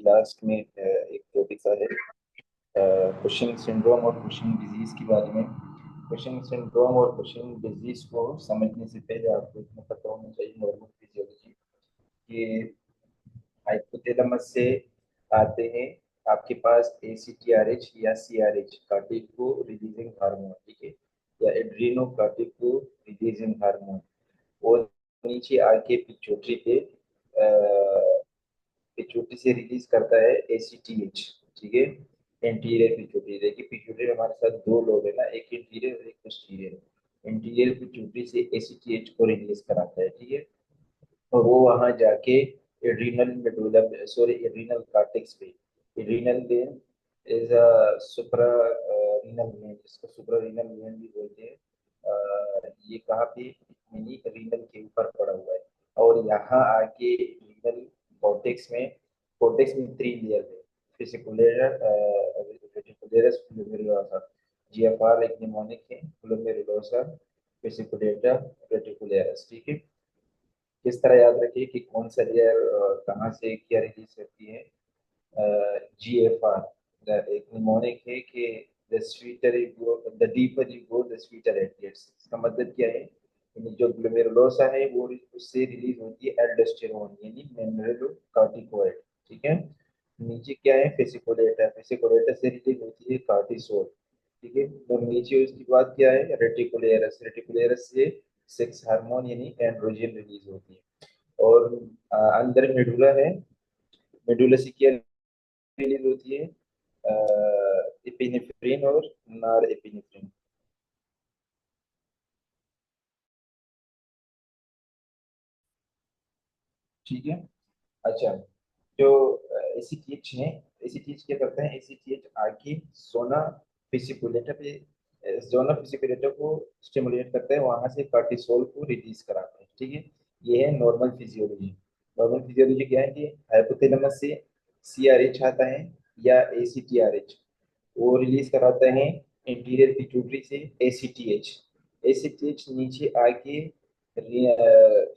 Last में एक topic सा है कुशिंग सिंड्रोम और कुशिंग डिजीज के बारे में। कुशिंग सिंड्रोम और कुशिंग डिजीज को समझने से पहले आपको इतना पता होना चाहिए नॉर्मल फिजियोलॉजी कि हाइपोथैलेमस से आते हैं आपके पास एसीटीआरएच या सीआरएच कार्टिको रिलीजिंग हार्मोन, ठीक है, या एड्रीनो कार्टिको रिलीजिंग हार्मोन। और नीचे आके पिट्यूटरी पे पिट्यूटरी से रिलीज करता है एसीटीएच, ठीक है। एंटीरियर पिट्यूटरी, देखिए पिट्यूटरी हमारे साथ दो लोग है ना, एक इंटीरियर और एक पोस्टीरियर। इंटीरियर पिट्यूटरी से एसीटीएच को रिलीज कराता है, ठीक है। और वो वहां जाके adrenal medulla, sorry adrenal cortex पे, adrenal gland is a suprarenal gland, जिसको सुप्रा रीनल ग्लैंड भी बोलते हैं। ये कहाँ पे, यानी रीनल के ऊपर पड़ा हुआ है। और यहाँ आके रीनल कॉर्टेक्स में, कॉर्टेक्स में थ्री लेयर है, फिसिकुलर, रेटिकुलरस, ग्लोमेरुलोसा। जीएफआर एक निमोनिक है, ग्लोमेरुलोसा, फिसिकुलेटा, रेटिकुलरस, ठीक है। किस तरह याद रखिए कि कौन सा लेयर कहाँ से क्या रिलीज करती है। GFR एक निमोनिक है कि the sweeter you go, the deeper you go the sweeter it gets. इसका मतलब क्या है, यानी जो ग्लोमेरुलोसा है वो उससे रिलीज होती है एल्डोस्टेरोन यानी मिनरलोकॉर्टिकोइड, ठीक है। नीचे क्या है, फेसिकुलेटा, फेसिकुलेटा से रिलीज होती है कार्टिसोल, ठीक है। और नीचे उसके बाद क्या है, रेटिकुलेरस, रेटिकुलेरस से सेक्स हार्मोन यानी एंड्रोजन रिलीज होती है। और अंदर मेडुला है, मेडुला से क्या रिलीज होती है, एपिनेफ्रिन और नॉर एपिनेफ्रिन, ठीक है। अच्छा, जो एसीटीएच है, एसीटीएच क्या करता है, एसीटीएच आगे जोना फिसिकुलेटा पे, जोना फिसिकुलेटा को स्टिमुलेट करता है, वहां से कार्टिसोल को रिलीज कराता है, ठीक है। ये है नॉर्मल फिजियोलॉजी। नॉर्मल फिजियोलॉजी क्या है कि हाइपोथैलेमस से सीआरएच आता है या एसीटीआरएच, वो रिलीज कराता है इंटीरियर पिट्यूटरी से एसीटीएच। एसीटीएच नीचे आके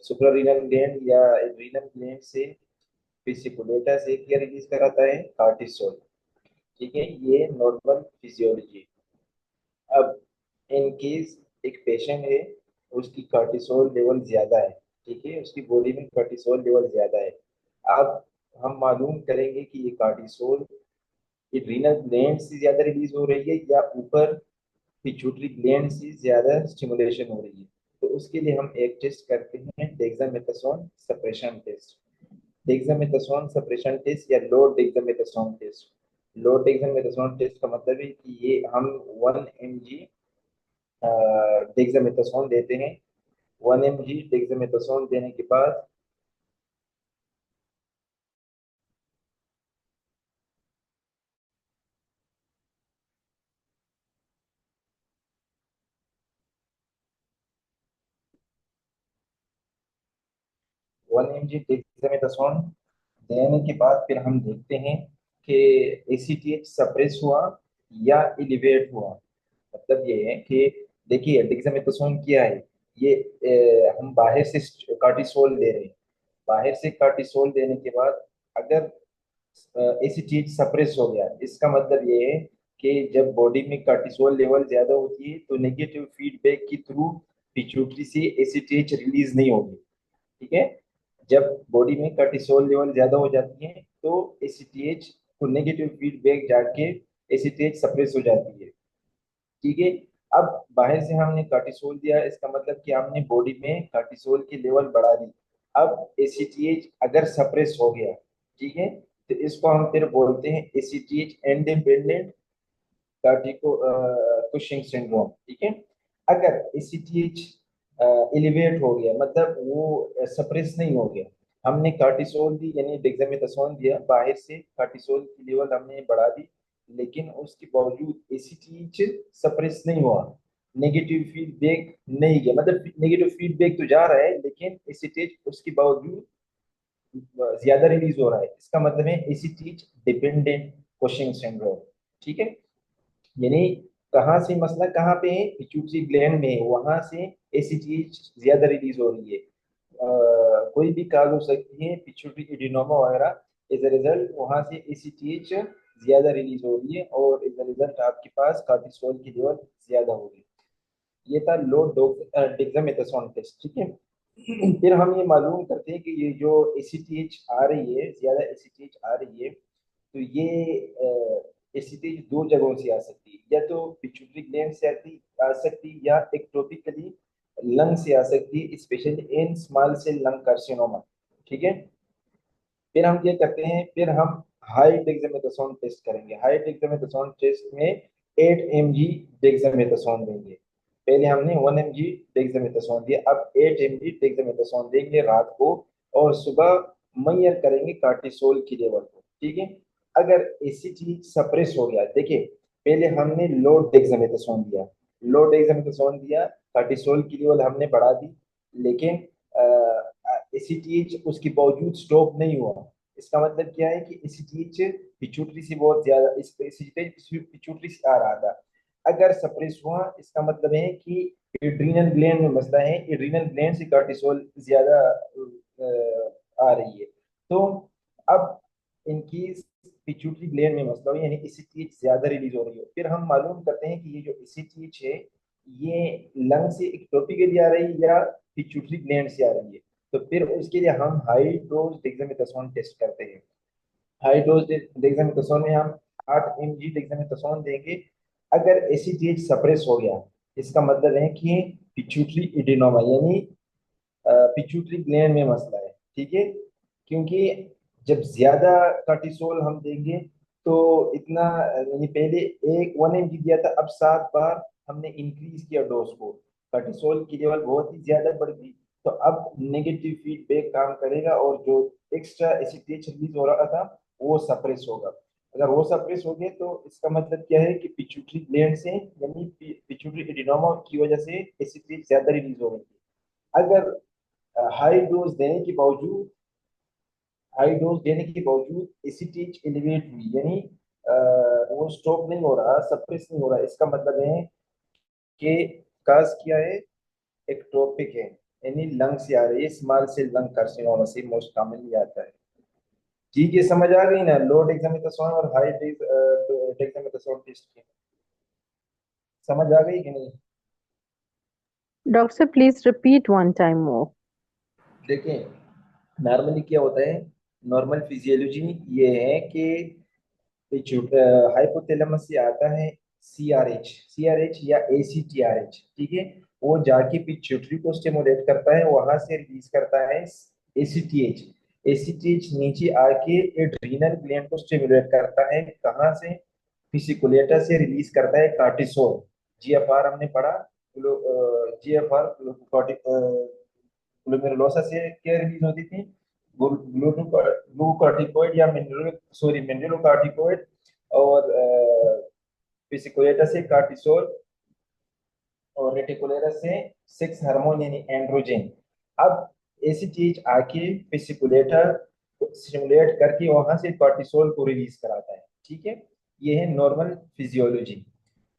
सुप्रारीनल ग्लैंड या एड्रीनल ग्लैंड से फिसिकुलेटा से क्या रिलीज कराता है, कार्टिसोल, ठीक है। ये नॉर्मल फिजियोलॉजी। अब इन केस एक पेशेंट है, उसकी कार्टिसोल लेवल ज्यादा है, ठीक है, उसकी बॉडी में कार्टिसोल लेवल ज्यादा है। अब हम मालूम करेंगे कि ये कार्टिसोल एड्रीनल ग्लैंड से ज्यादा रिलीज हो रही है या ऊपर पिट्यूटरी ग्लैंड से ज्यादा स्टिमुलेशन हो रही है। तो उसके लिए हम एक टेस्ट करते हैं, dexamethasone suppression test. Dexamethasone suppression test या low dexamethasone test. Low dexamethasone test का मतलब है कि ये हम 1 mg डेक्सामेथासोन देते हैं। 1 mg डेक्सामेथासोन देने के बाद 1 mg डेक्सामेथासोन देने के बाद फिर हम देखते हैं कि एसीटीएच सप्रेस हुआ या एलिवेट हुआ। मतलब ये है कि देखिए डेक्सामेथासोन क्या है, ये हम बाहर से कार्टिसोल दे रहे हैं। बाहर से कार्टिसोल देने के बाद अगर ऐसी चीज सप्रेस हो गया, इसका मतलब ये है कि जब बॉडी में कार्टिसोल लेवल ज्यादा होती है तो नेगेटिव फीडबैक के थ्रू पिट्यूटरी से एसीटीएच रिलीज नहीं होगी, ठीक है। जब बॉडी में कार्टिसोल लेवल ज्यादा हो जाती है तो एसीटीएच को नेगेटिव फीडबैक जाके एसीटीएच सप्रेस हो जाती है, ठीक है। अब बाहर से हमने कार्टिसोल दिया, इसका मतलब कि हमने बॉडी में कार्टिसोल की लेवल बढ़ा दी। अब एसीटीएच अगर सप्रेस हो गया, ठीक है, तो इसको हम फिर बोलते हैं एसीटीएच इंडिपेंडेंट कार्टिको कुशिंग सिंड्रोम, ठीक है। अगर एसीटीएच एलिवेट हो गया, मतलब वो सप्रेस नहीं हो गया, हमने कार्टिसोल दी यानी डेक्सामेथासोन दिया, बाहर से कार्टिसोल की लेवल हमने बढ़ा दी, लेकिन उसके बावजूद एसीटीएच सप्रेस नहीं हुआ, नेगेटिव फीडबैक नहीं गया, मतलब नेगेटिव फीडबैक तो जा रहा है लेकिन एसीटीएच उसके बावजूद ज्यादा रिलीज हो रहा है, इसका मतलब है एसीटीएच डिपेंडेंट कुशिंग सिंड्रोम, ठीक है। यानी कहाँ से मसला कहाँ पे है, पिट्यूटरी ग्लैंड में है, वहां से एसीटीएच ज्यादा रिलीज हो रही है। कोई भी काज हो सकती है, पिट्यूटरी एडिनोमा वगैरह, एज अ रिजल्ट वहां से एसीटीएच ज्यादा रिलीज हो रही है और एज अ रिजल्ट आपके पास कार्टिसोल की लेवल ज्यादा हो रही है। ये था लो डेक्सामेथासोन टेस्ट, ठीक है। फिर हम ये मालूम करते हैं कि ये जो एसीटीएच आ रही है, ज्यादा एसीटीएच आ रही है, तो ये एसीटीएच दो जगहों से आ सकती है, या तो पिट्यूटरी ग्लैंड से आ सकती है, या एक्टोपिकली लंग से आ सकती है, specially in small cell lung carcinoma, ठीक है। फिर हम क्या करते हैं, फिर हम हाई डेक्सामेथासोन टेस्ट करेंगे। हाई डेक्सामेथासोन टेस्ट में 8 mg डेक्सामेथासोन देंगे। पहले हमने 1 mg डेक्सामेथासोन दिया, अब 8 mg डेक्सामेथासोन देंगे रात को, और सुबह मैयर करेंगे कार्टिसोल की लेवल को, ठीक है। अगर ऐसी चीज सप्रेस हो गया, देखिए पहले हमने लो डेक्सामेथासोन दिया, लो डेक्सामेथासोन दिया, कार्टिसोल की लेवल हमने बढ़ा दी, लेकिन एसीटीएच उसके बावजूद स्टॉप नहीं हुआ। इसका मतलब क्या है कि एसीटीएच पिट्यूटरी से बहुत ज्यादा, इस एसीटीएच पिट्यूटरी से आ रहा था, अगर सप्रेस हुआ इसका मतलब है कि एड्रीनल ग्लैंड में मसला है, एड्रीनल ग्लैंड से कार्टिसोल ज्यादा आ रही है। तो अब इनकी पिट्यूटरी ग्लैंड में मसला हो, यानी एसीटीएच ज्यादा रिलीज हो रही है, फिर हम मालूम करते हैं कि ये जो एसीटीएच है ये लंग से एक्टोपिकली आ रही है या पिट्यूटरी ग्लैंड से आ रही है। तो फिर उसके लिए हम हाई डोज डेक्सामेथासोन टेस्ट करते हैं। हाई डोज डेक्सामेथासोन में हम 8 mg डेक्सामेथासोन देंगे। अगर एसीटीएच सप्रेस हो गया, इसका मतलब है कि पिट्यूटरी एडिनोमा यानी पिट्यूटरी ग्लैंड में मसला है, ठीक है। क्योंकि जब ज्यादा कार्टिसोल हम देंगे तो इतना यानी पहले एक 1 mg दिया था, अब 7 बार हमने इंक्रीज किया डोज को, कार्टिसोल की लेवल बहुत ही ज्यादा बढ़ गई, तो अब नेगेटिव फीडबैक काम करेगा और जो एक्स्ट्रा एसिटेट रिलीज हो रहा था वो सप्रेस होगा। अगर वो सप्रेस हो गए तो इसका मतलब क्या है कि पिट्यूटरी ग्लैंड से यानी पिट्यूटरी एडिनोमा की वजह से एसिटेट ज्यादा रिलीज हो रही है। अगर हाई डोज देने के बावजूद हाई डोज देने के बावजूद एसिटेट एलिवेट हुई, यानी वो स्टॉप नहीं हो रहा, सप्रेस नहीं हो रहा, इसका मतलब है कि काज क्या है, एक्टोपिक है, यानी लंग से आ रही है, स्मॉल सेल लंग कार्सिनोमा से मोस्ट कॉमनली आता है। ठीक है, समझ आ गई ना लो डेक्सामेथासोन और हाई डेक्सामेथासोन टेस्ट की? समझ आ गई कि नहीं? Doctor, sir, please repeat one time more. देखिए नॉर्मली क्या होता है, नॉर्मल फिजियोलॉजी ये है कि हाइपोथैलेमस से आता है सीआरएच या एसीटीआरएच, ठीक है। वो जाके पिट्यूटरी को स्टिमुलेट करता है, वहां से रिलीज करता है एसीटीएच। एसीटीएच नीचे आके एड्रीनल ग्लैंड को स्टिमुलेट करता है, कहाँ से, फिसिकुलेटर से रिलीज करता है कार्टिसोल। जीएफआर हमने पढ़ा, जीएफआर ग्लोमेरुलोसा से क्या रिलीज होती थी, ग्लूकोकॉर्टिकोइड या मिनरलोकॉर्टिकोइड, और फिसिकुलेटर से कार्टिसोल, और रेटिकुलेरस से सेक्स हार्मोन यानी एंड्रोजन। अब ऐसी चीज आके फिसिकुलेटर स्टिमुलेट करके वहां से कॉर्टिसोल को रिलीज कराता है, ठीक है। ये है नॉर्मल फिजियोलॉजी।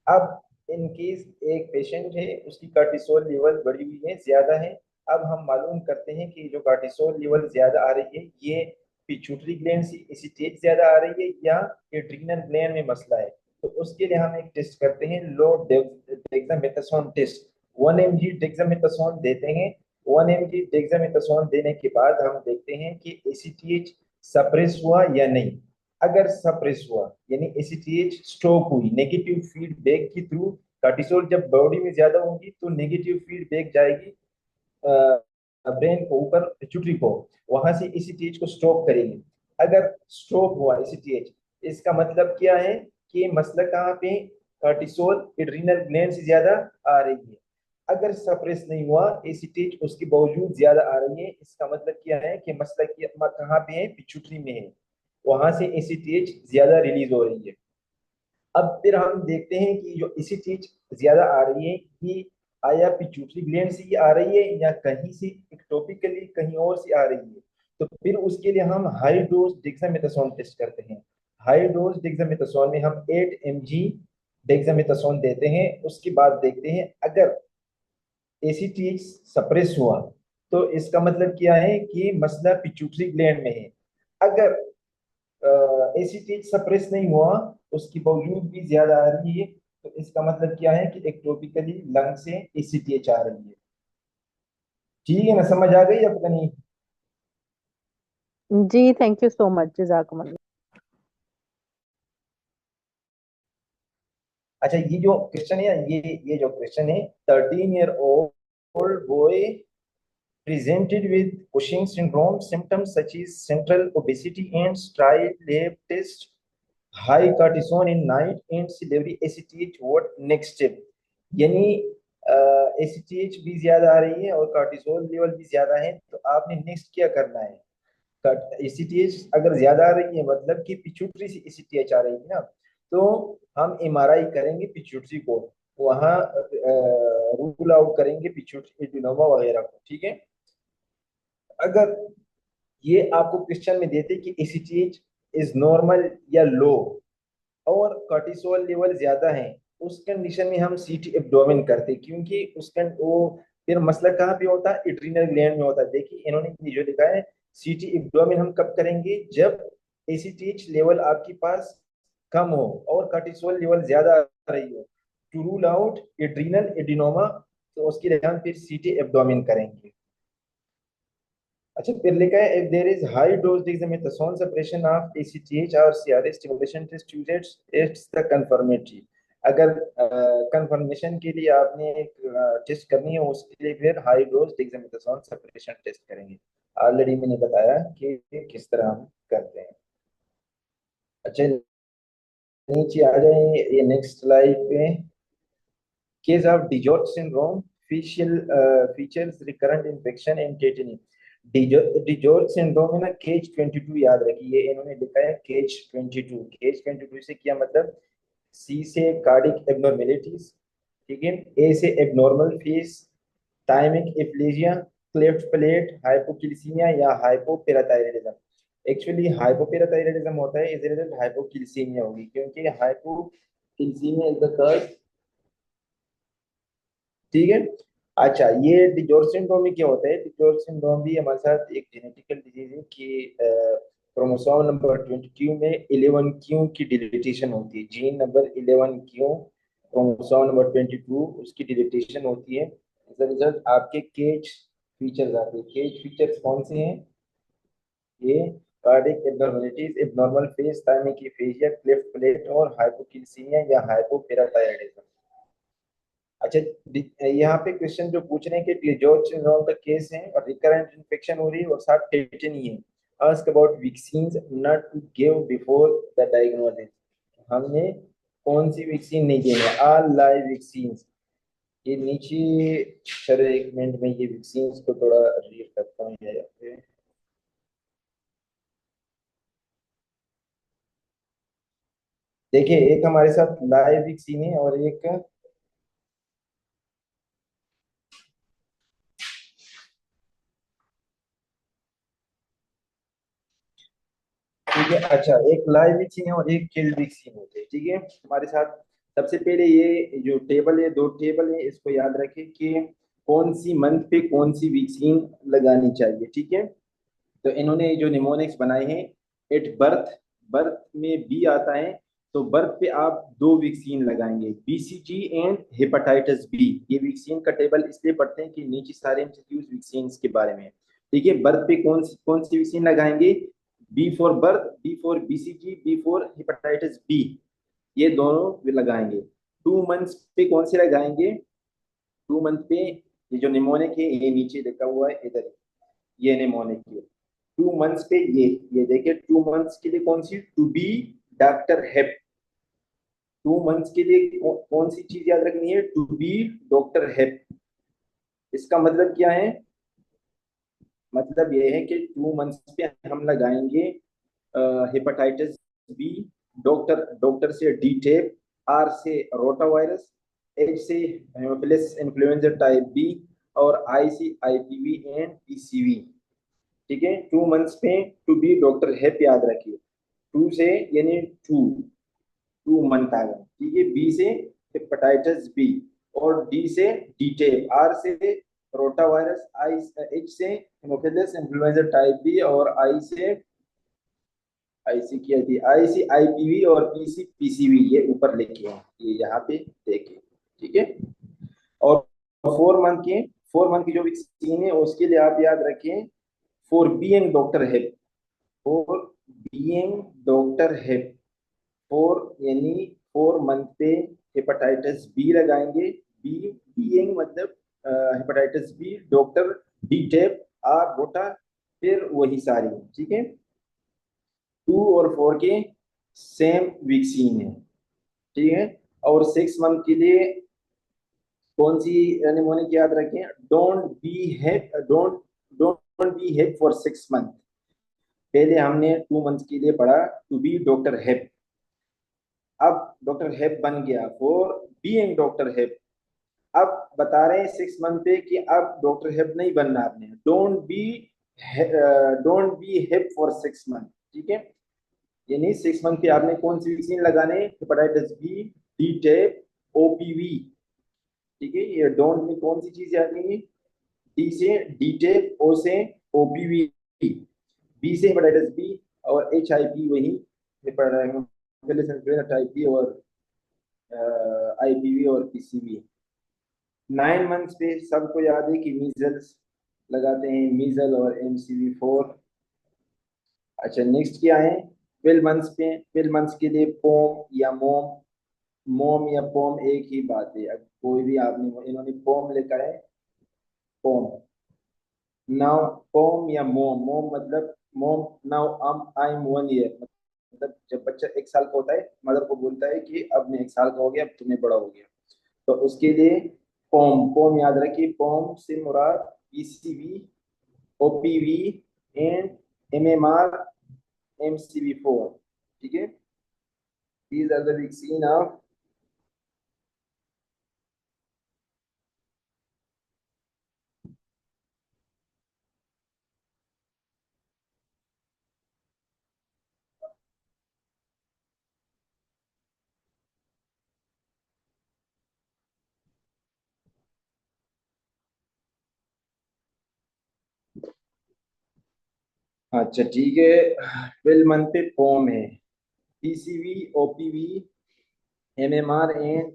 अब इन केस एक पेशेंट है, उसकी कार्टिसोल लेवल बढ़ी हुई है, ज्यादा है। अब हम मालूम करते हैं कि जो कार्टिसोल लेवल ज्यादा आ रही है ये पिट्यूटरी ग्लैंड से एसिटेट ज्यादा आ रही है या एड्रीनल ग्लैंड में मसला है। तो उसके लिए हम एक टेस्ट करते हैं, लो डेक्सामेथासोन टेस्ट। 1 mg डेक्सामेथासोन देते हैं। 1 mg डेक्सामेथासोन देने के बाद हम देखते हैं कि एसीटीएच सप्रेस हुआ या नहीं। अगर सप्रेस हुआ यानी एसीटीएच स्टॉप हुई, नेगेटिव फीडबैक के थ्रू, कार्टिसोल जब बॉडी में ज्यादा होगी तो नेगेटिव फीडबैक जाएगी ब्रेन को, ऊपर पिट्यूटरी को, वहां से एसीटीएच को स्टॉप करेगी। अगर स्टॉप हुआ एसीटीएच, इसका मतलब क्या है कि मसला कहाँ पे, कार्टिसोल एड्रीनल ग्लैंड से ज्यादा आ रही है। अगर सप्रेस नहीं हुआ एसीटीएच उसके बावजूद ज्यादा आ रही है, इसका मतलब क्या है कि मसला कहाँ पे है, पिट्यूटरी में है, वहां से एसीटीएच ज्यादा रिलीज हो रही है। अब फिर हम देखते हैं कि जो इसी चीज ज्यादा आ रही है ये आया पिट्यूटरी ग्लैंड से ही आ रही है या कहीं से एक्टोपिकली कहीं और से आ रही है। तो फिर उसके लिए हम हाई डोज डेक्सामेथासोन टेस्ट करते हैं। हाई डोज डेक्सामेथासोन में हम 8 mg डेक्सामेथासोन देते हैं, उसके बाद देखते हैं अगर एसीटीएच सप्रेस हुआ तो इसका मतलब क्या है कि मसला पिट्यूटरी ग्लैंड में है। अगर एसीटीएच सप्रेस नहीं हुआ, उसके बावजूद भी ज्यादा आ रही है, तो इसका मतलब क्या है कि एक्टोपिकली लंग से एसीटीएच आ रही है। ठीक है ना, समझ आ गई आपको नहीं? जी थैंक यू सो मच, जजाकुमुल्लाह। अच्छा, ये जो क्वेश्चन है, ये जो क्वेश्चन है, 13 year old boy presented with Cushing syndrome, symptoms such as central obesity and trial lab test, high cortisol in night and delivery ACTH, what next step? यानी ACTH भी ज्यादा आ रही है और कार्टिसोल लेवल भी ज्यादा है, तो आपने नेक्स्ट क्या करना है? एसीटीएच अगर ज्यादा आ रही है मतलब कि पिट्यूटरी से एसीटीएच आ रही है ना, तो हम एमआरआई करेंगे पिट्यूटरी को, वहां रूल आउट करेंगे पिट्यूटरी एडिनोमा वगैरह को। ठीक है, अगर ये आपको क्वेश्चन में देते कि एसीटीएच इज नॉर्मल या लो और कार्टिसोल लेवल ज्यादा है, उस कंडीशन में हम सीटी एब्डोमेन करते, क्योंकि उसका वो फिर मसला कहाँ पे होता है? एड्रीनल ग्लैंड में होता है। देखिए इन्होंने ये जो लिखा है, सीटी एब्डोमेन हम कब करेंगे? जब एसीटीएच लेवल आपके पास कम हो और कार्टिसोल लेवल ज्यादा आ रही हो, to rule out adrenal adenoma, तो उसके लिए हम फिर सीटी एब्डोमेन करेंगे। अच्छा, फिर लिखा है, if there is high dose dexamethasone suppression of ACTH or CRS stimulation test usage, it's the confirmatory। अगर कंफर्मेशन के लिए आपने एक टेस्ट करनी है, उसके लिए फिर high dose dexamethasone suppression test करेंगे। ऑलरेडी मैंने बताया कि किस तरह हम करते हैं। अच्छा, नीचे आ जाए ये नेक्स्ट स्लाइड पे। Case of DiGeorge syndrome, facial features, recurrent infection and tetany. DiGeorge syndrome है ना, केज 22 याद रखिए, इन्होंने लिखा है केज 22। केज 22 से क्या मतलब? सी से कार्डिक एबनॉर्मेलिटीज, ठीक है, ए से abnormal face, thymic aplasia, cleft palate, hypocalcaemia या हाइपोपेराथायराइडिज्म। एक्चुअली हाइपोपेराथायराइडिज्म होता है, इस रिजल्ट हाइपोकिल्सीमिया होगी, क्योंकि हाइपोकिल्सीमिया इज द कॉज। ठीक है। अच्छा, ये डिजॉर्ज सिंड्रोम में क्या होता है? डिजॉर्ज सिंड्रोम भी हमारे साथ एक जेनेटिकल डिजीज है कि क्रोमोसोम नंबर 22 में 11q की डिलीटेशन होती है। Gene number 11q, chromosome number 22, उसकी डिलीटेशन होती है। एज अ रिजल्ट आपके केज फीचर्स आते हैं। केज फीचर्स कौन से हैं? ये cardiac abnormalities, abnormal face, thymic aplasia, cleft palate और हाइपोकिल्सीमिया या हाइपोपेराथायराइडिज्म। अच्छा, यहाँ पे क्वेश्चन जो पूछ रहे हैं कि डिजॉर्ज सिंड्रोम का केस है और रिकरेंट इन्फेक्शन हो रही है और साथ टेटनी है, ask about vaccines not to give before the diagnosis. हमने कौन सी वैक्सीन नहीं दी है? All live vaccines. ये नीचे सर, एक मिनट में ये वैक्सीन्स को थोड़ा रीड करता हूँ यहाँ पे। देखिए, एक हमारे साथ लाइव वैक्सीन है और एक, ठीक है, अच्छा, एक लाइव वैक्सीन है और एक किल्ड वैक्सीन होते हैं। ठीक है, हमारे साथ सबसे पहले ये जो टेबल है, दो टेबल है, इसको याद रखें कि कौन सी मंथ पे कौन सी वैक्सीन लगानी चाहिए। ठीक है, तो इन्होंने जो निमोनिक्स बनाए हैं, एट बर्थ, बर्थ में बी आता है, तो बर्थ पे आप दो वैक्सीन लगाएंगे, बीसीजी एंड हेपेटाइटिस बी। ये वैक्सीन का टेबल इसलिए पढ़ते हैं कि नीचे सारे एमसीक्यूज वैक्सीन के बारे में। ठीक है, बर्थ पे कौन सी वैक्सीन लगाएंगे? B for birth, B for BCG, B for hepatitis B, ये दोनों भी लगाएंगे। 2 मंथ्स पे कौन से लगाएंगे? 2 मंथ पे ये जो निमोनिक है, ये नीचे लिखा हुआ है इधर, ये निमोनिक है। 2 मंथ्स पे ये देखिए, 2 मंथ्स के लिए कौन सी? To be doctor hep. 2 months के लिए कौन सी चीज याद रखनी है? To be doctor hep. इसका मतलब क्या है? मतलब ये है कि 2 मंथ्स पे हम लगाएंगे हेपेटाइटिस बी, डॉक्टर डॉक्टर से डी टेप, आर से रोटा वायरस, एच से हेमोफिलस इन्फ्लुएंजा टाइप बी और आई से आईपीवी एंड पीसीवी। ठीक है, 2 मंथ्स पे टू बी डॉक्टर हेप याद रखिए। टू से यानी 2 मंथ आ गए। ठीक है, बी से हेपेटाइटिस बी और डी से डी टेप, आर से रोटा वायरस, आई, एच से हेमोफिलस इन्फ्लुएंजा टाइप बी और आई से आईसी की थी, आईसी आईपीवी और पीसी पीसीवी, ये ऊपर लिखे हैं, ये यहाँ पे देखें। ठीक है। और 4 मंथ के 4 मंथ की जो वैक्सीन है उसके लिए आप याद रखें, for being doctor hep, for being doctor hep, four यानी 4 मंथ पे हेपेटाइटिस बी लगाएंगे। बी, बीइंग मतलब hepatitis B, doctor, DTaP, R rota, फिर वही सारी। ठीक है। 2 और 4 के सेम वैक्सीन है। ठीक है। और 6 मंथ के लिए कौन सी निमोनिक याद रखें, don't be hep, don't don't be hep for 6 month. पहले हमने 2 मंथ के लिए पढ़ा टू बी डॉक्टर हेप, अब डॉक्टर हेप बन गया फॉर बीइंग डॉक्टर हेप। अब बता रहे हैं 6 मंथ पे कि अब डॉक्टर हेप नहीं बनना आपने, don't be hep for 6 month. ठीक है। यानी 6 मंथ पे आपने कौन सी वैक्सीन लगाने, hepatitis B, D tap, OPV. ठीक है। ये डोंट में कौन सी चीज आ गई, डी से डी टेप, ओ से ओपीवी, बी से हेपेटाइटिस बी, और एच आई पी वही टाइप बी, और आईपीवी और पीसीवी। 9 मंथ्स पे सबको याद है कि मीजल्स लगाते हैं, मीजल और MCV4। अच्छा, नेक्स्ट क्या है, 12 मंथ्स पे, 12 मंथ्स के लिए पोम या मोम, मोम या पोम एक ही बात है। अब कोई भी आपने, इन्होंने पोम लिखा है, पोम। नाउ पोम या मोम, मोम मतलब मोम। नाउ आई एम 1 ईयर, मतलब जब बच्चा 1 साल का होता है, मदर को बोलता है कि अब मैं 1 साल का हो गया, अब तुम्हें बड़ा हो गया, तो उसके लिए पोम, पोम याद रखिए। पोम से मुराद PCV, OPV and MMR, MCV4। ठीक है। These are the vaccine of. अच्छा ठीक है। 12 मंथ पे पोम है, पीसीवी, ओपीवी, MMR एंड,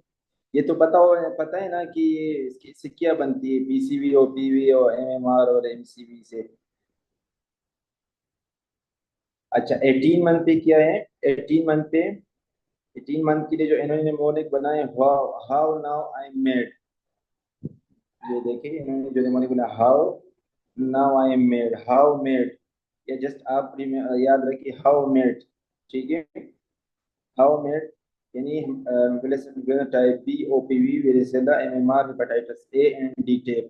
ये तो पता है ना कि इसकी सिक्कियां बनती है पीसीवी, ओपीवी और MMR और MCV से। अच्छा, 18 मंथ पे क्या है, 18 मंथ पे, 18 मंथ के लिए जो इन्होंने मोनिक बनाए, हाउ नाउ आई मेड, ये देखिए इन्होंने जो निमोनिक बनाया, how now I am mad, how mad, ये जस्ट आप याद रखिए, हाउ मेड। ठीक है। हाउ मेड यानी type B, OPV, varicella, MMR, hepatitis A and DTaP.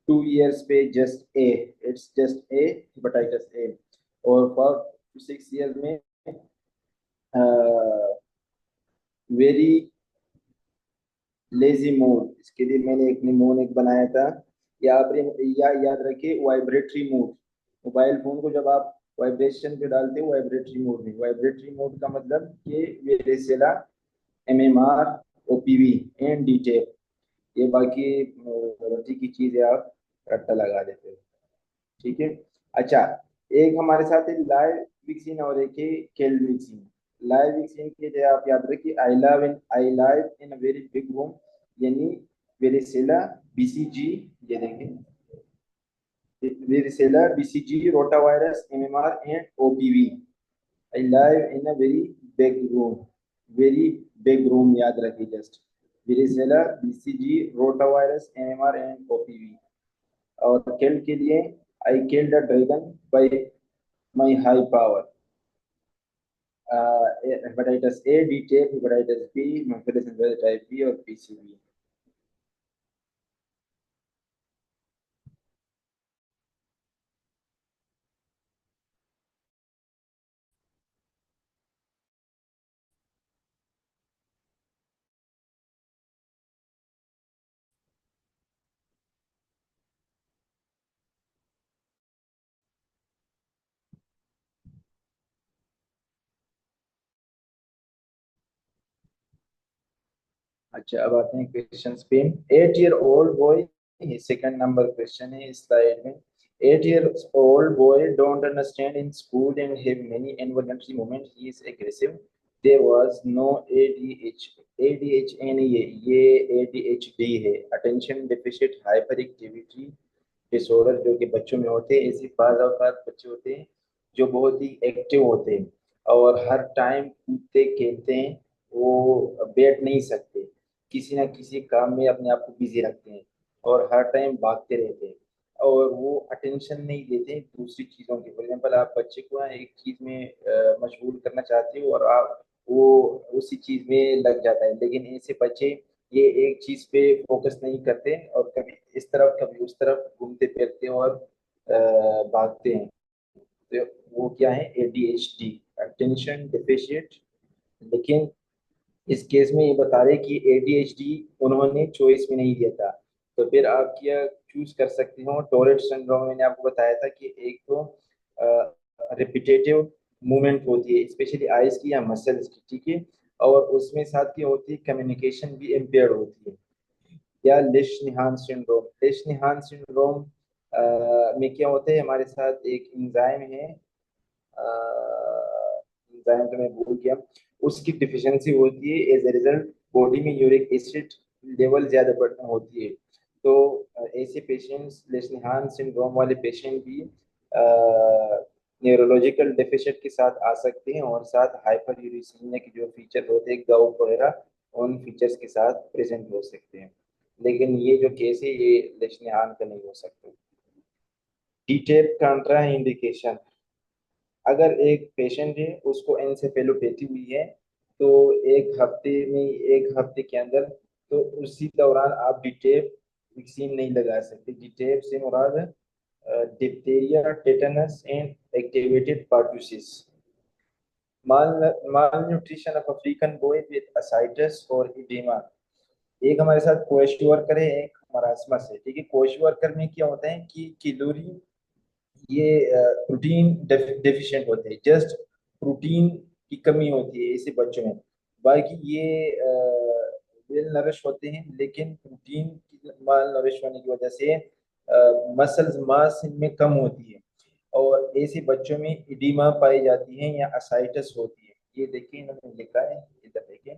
2 years पे just A, it's just A, hepatitis A. और फॉर 6 इयर्स में वेरी लेजी मोड, इसके लिए मैंने एक निमोनिक बनाया था। या आप याद रखिए, वाइब्रेटरी मोड, मोबाइल फोन को जब आप वाइब्रेशन पे डालते हो, वाइब्रेटरी मोड में, वाइब्रेटरी मोड का मतलब कि वेरेसेला, MMR, OPV and D tape. ये बाकी गलती की चीजें आप रट्टा लगा देते हो। ठीक है। अच्छा, एक हमारे साथ है लाइव वैक्सीन और एक है केल्ड वैक्सीन। लाइव वैक्सीन के लिए आप याद रखिए, I live in a very big room, यानी वेरिसेला, BCG, ये देखें, varicella, BCG, rotavirus, MMR and OPV। I live in a big room, very big room याद रखिए, just varicella, BCG, rotavirus, MMR and OPV। और killed के लिए, I killed a dragon by my high power, hepatitis A, DTaP, hepatitis B, hepatitis type B और PCV। अच्छा, अब आते हैं क्वेश्चन पे। 8 year old boy, second number question है इस स्लाइड में। 8 years old boy don't understand in school and have many involuntary movements. He is aggressive. There was no ADH. ADHNA ये ADHD है, attention deficit hyper activity disorder, जो कि बच्चों में होते हैं। ऐसे बाज़ औक़ात बच्चे होते हैं जो बहुत ही एक्टिव होते हैं और हर टाइम कूदते खेलते हैं, वो बैठ नहीं सकते, किसी ना किसी काम में अपने आप को बिजी रखते हैं और हर टाइम भागते रहते हैं और वो अटेंशन नहीं देते दूसरी चीज़ों की। फॉर एग्जाम्पल, आप बच्चे को ना एक चीज़ में मशगूल करना चाहते हो और आप वो उसी चीज़ में लग जाता है, लेकिन ऐसे बच्चे ये एक चीज़ पे फोकस नहीं करते और कभी इस तरफ कभी उस तरफ घूमते फिरते और भागते हैं। तो वो क्या है? ADHD, attention deficit. लेकिन इस केस में ये बता रहे कि ADHD उन्होंने चॉइस में नहीं दिया था, तो फिर आप क्या चूज कर सकते हो? टोरेट सिंड्रोम मैंने आपको बताया था कि एक तो रिपीटेटिव मूवमेंट होती है, स्पेशली आइज की या मसल्स की, ठीक है, और उसमें साथ क्या होती है, कम्युनिकेशन भी इम्पेयर होती है। या लिश-निहान सिंड्रोम, लिश-निहान सिंड्रोम में क्या होता है, हमारे साथ एक एंजाइम है, एंजाइम तो मैं भूल गया, उसकी डिफिशियंसी होती है। एज ए रिजल्ट बॉडी में यूरिक एसिड लेवल ज्यादा बढ़ होती है। तो ऐसे पेशेंट्स, लेशनिहान सिंड्रोम वाले पेशेंट भी न्यूरोलॉजिकल डेफिशिएंट के साथ आ सकते हैं और साथ हाइपर यूरिसीमिया के जो फीचर होते हैं, गाउट वगैरह, उन फीचर्स के साथ प्रेजेंट हो सकते हैं। लेकिन ये जो केस है ये लेशनिहान का नहीं हो सकता। डी-टेप कंट्रा इंडिकेशन, अगर एक पेशेंट है उसको एनसेफेलोपैथी हुई है तो एक हफ्ते के अंदर, तो उसी दौरान आप डिटेप वैक्सीन नहीं लगा सकते। डिटेप से मुराद diphtheria, tetanus and activated pertussis. Mal malnutrition of African boy with ascites और इडेमा। एक हमारे साथ कोएश वर्कर है, एक मरासमस है, ठीक है। कोएश वर्कर में क्या होता है कि कैलोरी, ये प्रोटीन डेफिशिएंट होते हैं, जस्ट प्रोटीन की कमी होती है ऐसे बच्चों में। बाकी ये वेल नरिश होते हैं, लेकिन प्रोटीन की माल नरिश होने की वजह से मसल्स मास इनमें कम होती है और ऐसे बच्चों में इडीमा पाई जाती है या असाइटस होती है। ये देखिए इन्होंने लिखा है, इधर देखिए।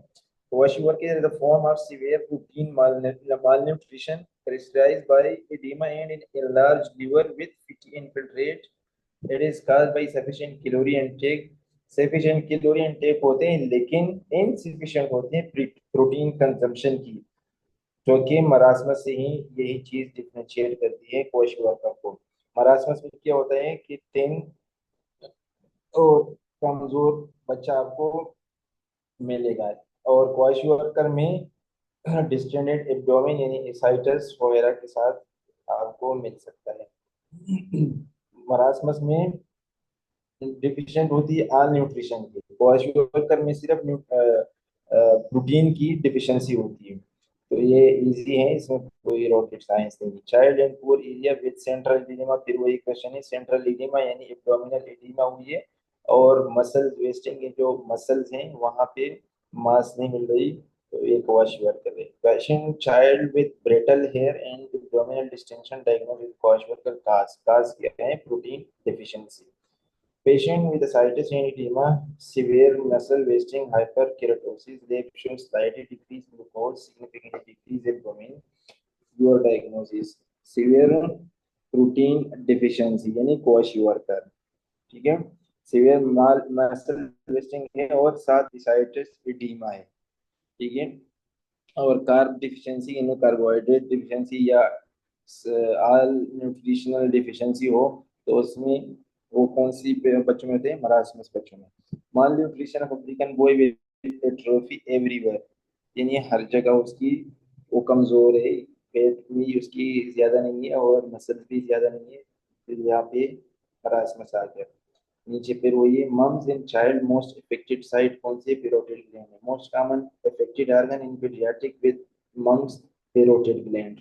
Kwashiorkor is a form of severe routine malnutrition characterized by edema and an enlarged liver with fatty infiltrate. It is caused by sufficient calorie intake. Sufficient calorie intake होते हैं लेकिन insufficient होते हैं प्रोटीन कंजम्पशन की, जो कि marasmus से ही यही चीज डिफरेंशिएट करती है क्वेश्चन को। मरासमस में क्या होता है कि टेन और कमजोर बच्चा आपको मिलेगा और क्वेश्चन में डिस्टेंडेड एब्डोमेन यानी एसाइटस वगैरह के साथ आपको मिल सकता है। मरासमस में डिफिशिएंट होती है आल न्यूट्रिशन की, क्वाशियोकर में सिर्फ प्रोटीन की डिफिशियंसी होती है। तो ये इजी है, इसमें कोई रॉकेट साइंस नहीं। Child and poor area with central oedema, फिर वही क्वेश्चन है, सेंट्रल एडिमा यानी एब्डोमिनल एडिमा हुई है और मसल वेस्टिंग के जो मसल्स हैं वहां पे मास नहीं मिल रही, तो ये क्वाशियोकर है। Question child with brittle hair and abdominal distension diagnose with kwashiorkor cause क्या है? Protein deficiency. Patient with ascites and edema, severe muscle wasting, hyperkeratosis, they show slightly decreased glucose, significantly decreased albumin. Your diagnosis severe protein deficiency यानी क्वाशियोकर, ठीक है। Severe muscle wasting है और साथ ascites edema है, ठीक है। और कार्ब डिफिशियंसी यानी कार्बोहाइड्रेट डिफिशियंसी या ऑल न्यूट्रिशनल डिफिशियंसी हो, तो उसमें वो कौन सी बच्चों में होते हैं? मरासमस बच्चों में। Malnutrition of African boy with atrophy everywhere, यानी हर जगह उसकी वो कमजोर है, पेट भी उसकी ज्यादा नहीं है और मसल भी ज्यादा नहीं है, फिर यहाँ पे मरासमस आ गया। नीचे फिर वही mumps in child most affected site कौन सी? पेरोटिड ग्लैंड है। Most common affected organ in paediatric with mumps parotid gland.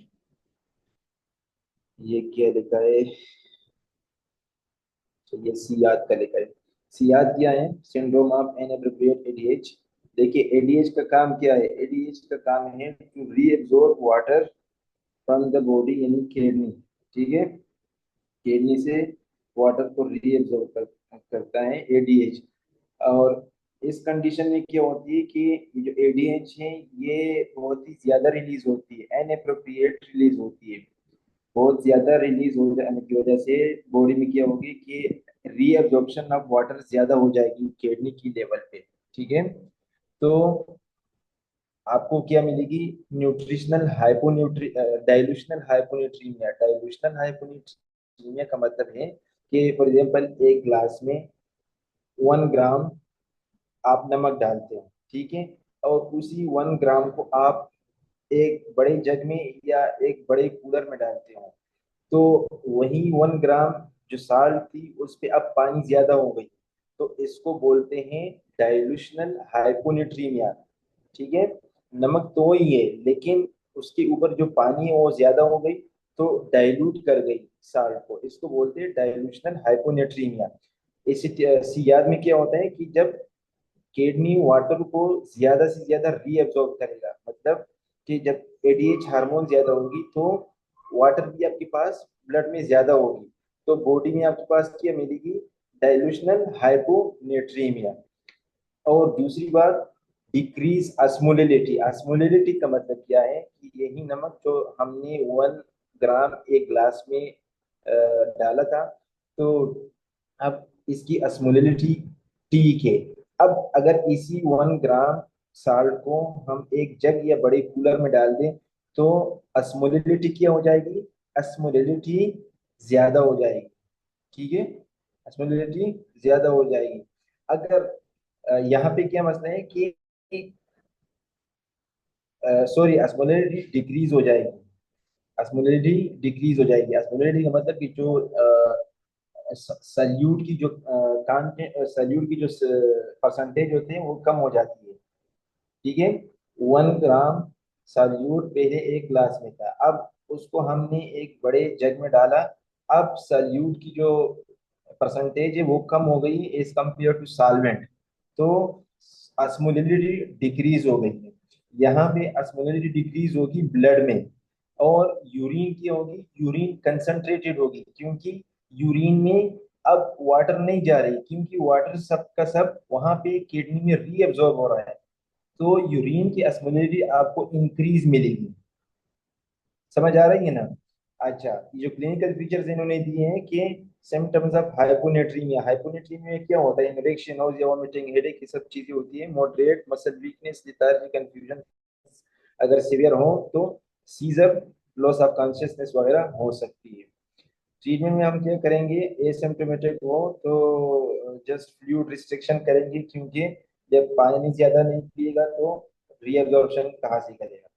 ये क्या लिखा है? तो ये सियाद का लिखा है। सियाद क्या है? Syndrome of inappropriate ADH. देखिए एडीएच का काम क्या है? एडीएच का काम है to reabsorb water from the body यानी किडनी, ठीक है। किडनी से वाटर को रीएब्जॉर्ब करता है एडीएच। और इस कंडीशन में क्या होती है कि ये जो एडीएच है ये बहुत ही ज्यादा रिलीज होती है, अनएप्रोप्रिएट रिलीज होती है। बहुत ज्यादा रिलीज हो जाने की वजह से बॉडी में क्या होगी कि रीअब्जॉर्प्शन ऑफ वाटर ज्यादा हो जाएगी किडनी की लेवल पे। ठीक है। तो आपको क्या मिलेगी, न्यूट्रिशनल हाइपोन्यूट्री डाइल्यूशनल हाइपोन्यूट्रीमिया। डाइल्यूशनल हाइपोन्यूट्रीमिया का मतलब है कि फॉर एग्जांपल एक ग्लास में 1 ग्राम आप नमक डालते हो, ठीक है, और उसी 1 ग्राम को आप एक बड़े जग में या एक बड़े कूलर में डालते हो, तो वही 1 ग्राम जो साल्ट थी उस पे अब पानी ज्यादा हो गई, तो इसको बोलते हैं डाइल्यूशनल हाइपोनेट्रीमिया। ठीक है। नमक तो ही है लेकिन उसके ऊपर जो पानी है वो ज्यादा हो गई, तो डाइल्यूट कर गई साल्ट को, इसको बोलते हैं डाइल्यूशनल हाइपोनेट्रीमिया। इस याद में क्या होता है कि जब किडनी वाटर को ज्यादा से ज्यादा रीअब्सॉर्ब करेगा, मतलब कि जब एडीएच हार्मोन ज्यादा होगी तो वाटर भी आपके पास ब्लड में ज्यादा होगी, तो बॉडी में आपके पास क्या मिलेगी, डाइल्यूशनल हाइपोनेट्रीमिया। और दूसरी बात, डिक्रीज अस्मोलिलिटी। अस्मोलिलिटी का मतलब क्या है कि यही नमक जो हमने 1 ग्राम एक ग्लास में डाला था, तो अब इसकी अस्मोलिलिटी ठीक है। अब अगर इसी 1 ग्राम साल्ट को हम एक जग या बड़े कूलर में डाल दें, तो अस्मोलिलिटी क्या हो जाएगी, अस्मोलिलिटी ज्यादा हो जाएगी। ठीक है, अस्मोलिलिटी ज्यादा हो जाएगी। अगर यहाँ पे क्या मसला है कि सॉरी, अस्मोलिलिटी डिक्रीज हो जाएगी। अस्मोलिलिटी डिक्रीज हो जाएगी। अस्मोलिलिटी का मतलब कि जो सल्यूट की जो सल्यूट की जो परसेंटेज होते हैं वो कम हो जाती है। ठीक है। 1 ग्राम सल्यूट पहले एक ग्लास में था, अब उसको हमने एक बड़े जग में डाला, अब सल्यूट की जो परसेंटेज है वो कम हो गई एज कंपेयर टू सॉल्वेंट, तो अस्मोलिलिटी डिक्रीज हो गई है। यहाँ पे अस्मोलिलिटी डिक्रीज होगी ब्लड में, और यूरिन की होगी, यूरिन कंसंट्रेटेड होगी, क्योंकि यूरिन में अब वाटर नहीं जा रही, क्योंकि वाटर सब का सब वहां पे किडनी में रीअब्सॉर्ब हो रहा है, तो यूरिन की अस्मोलिटी आपको इंक्रीज मिलेगी। समझ आ रही है ना। अच्छा, ये जो क्लिनिकल फीचर्स इन्होंने दिए हैं कि सिम्टम्स ऑफ हाइपोनेट्रीमिया। हाइपोनेट्रीमिया में क्या होता है, इनरेक्शन, नाउजिया, वोमिटिंग, हेडेक, ये सब चीजें होती है। Moderate muscle weakness, lethargy, confusion, अगर सीवियर हो तो सीजर, लॉस ऑफ कॉन्शियसनेस वगैरह हो सकती है। ट्रीटमेंट में हम क्या करेंगे, एसिम्प्टोमेटिक हो तो जस्ट फ्लूइड रिस्ट्रिक्शन करेंगे, क्योंकि जब पानी ज्यादा नहीं पिएगा तो रीअब्जॉर्प्शन कहाँ से करेगा।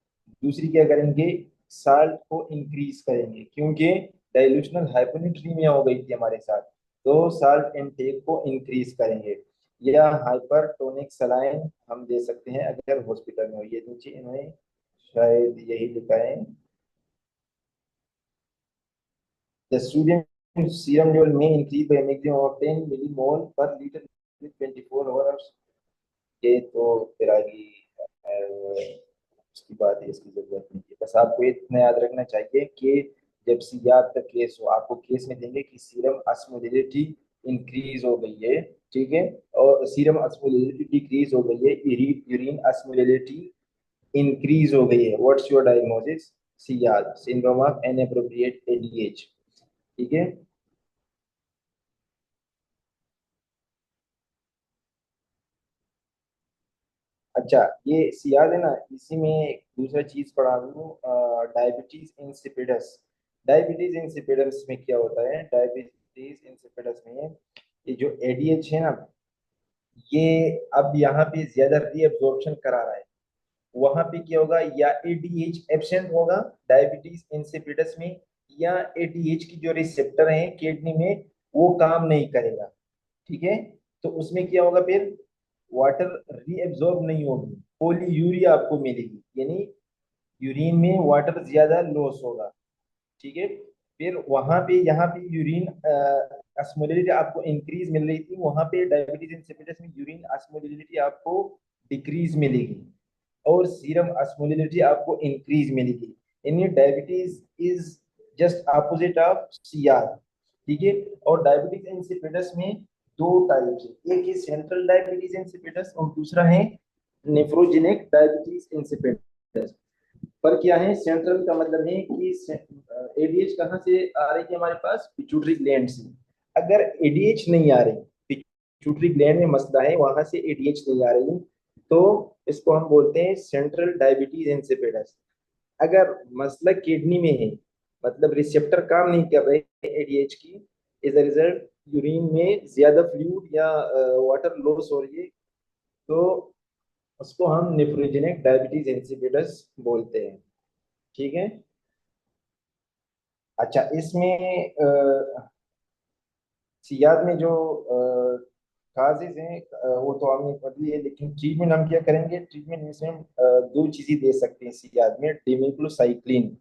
दूसरी क्या करेंगे, साल्ट को इंक्रीज करेंगे, क्योंकि डाइल्यूशनल हाइपोनेट्रीमिया हो गई थी हमारे साथ, तो साल्ट इनटेक को इंक्रीज करेंगे। या हाइपरटोनिक सलाइन हम दे सकते हैं अगर हॉस्पिटल में हो। ये नीचे इन्होंने शायद यही लिखा है, the sodium serum level may increase by a maximum of 10 millimole per liter with 24 hours। ये तो फिर आगे उसकी बात है, इसकी जरूरत नहीं है। बस आपको इतना याद रखना चाहिए कि जब सीआर का केस हो, आपको केस में देंगे कि सीरम अस्मोलिलिटी इंक्रीज हो गई है, ठीक है, और सीरम अस्मोलिलिटी डिक्रीज हो गई है, यूरिन अस्मोलिलिटी इंक्रीज हो गई है। What's your diagnosis, CR, syndrome of inappropriate ADH. ठीक है। अच्छा, ये सियाज है ना, इसी में एक दूसरा चीज पढ़ा दूँ, डायबिटीज इंसिपिडस। डायबिटीज इंसिपिडस में क्या होता है, डायबिटीज इंसिपिडस में ये जो एडीएच है ना, ये अब यहाँ पे ज्यादा रीअब्जॉर्प्शन करा रहा है। वहां पे क्या होगा, या एडीएच एब्सेंट होगा डायबिटीज इंसिपिडस में, या एडीएच की जो रिसेप्टर है किडनी में वो काम नहीं करेगा। ठीक है। तो उसमें क्या होगा फिर, वाटर रीएब्जॉर्ब नहीं होगी, पोलीयूरिया आपको मिलेगी, यानी यूरिन में वाटर ज्यादा लॉस होगा। ठीक है। फिर वहां पे यहाँ पे यूरिन अस्मोलिटी आपको इंक्रीज मिल रही थी, वहां पे डायबिटीज इंसिपिडस में यूरिन अस्मोलिटी आपको डिक्रीज मिलेगी, और सीरम अस्मोलिटी आपको इंक्रीज मिलेगी। यानी diabetes is just opposite of CR. ठीक है। और डायबिटीज इंसिपिडस में दो टाइप्स है, एक है सेंट्रल डायबिटीज इंसिपिडस और दूसरा है नेफ्रोजेनिक डायबिटीज इंसिपिडस। पर क्या है, सेंट्रल का मतलब है कि एडीएच कहाँ से आ रही है हमारे पास, पिट्यूटरी ग्लैंड से। अगर एडीएच नहीं आ रही, पिट्यूटरी ग्लैंड में मसला है, वहां से एडीएच नहीं आ रही, तो इसको हम बोलते हैं सेंट्रल डायबिटीज इंसिपिडस। अगर मसला किडनी में है, मतलब रिसेप्टर काम नहीं कर रहे एडीएच की, एज अ रिजल्ट यूरिन में ज्यादा फ्लूइड या वाटर लॉस हो रही है, तो उसको हम नेफ्रोजेनिक डायबिटीज इंसिपिडस बोलते हैं। ठीक है। अच्छा, इसमें सियाद में जो काजेज हैं वो तो हमने पढ़ लिए, लेकिन ट्रीटमेंट हम क्या करेंगे, ट्रीटमेंट इसमें हम दो चीजें दे सकते हैं सियाद में, डिमेक्लोसाइक्लिन।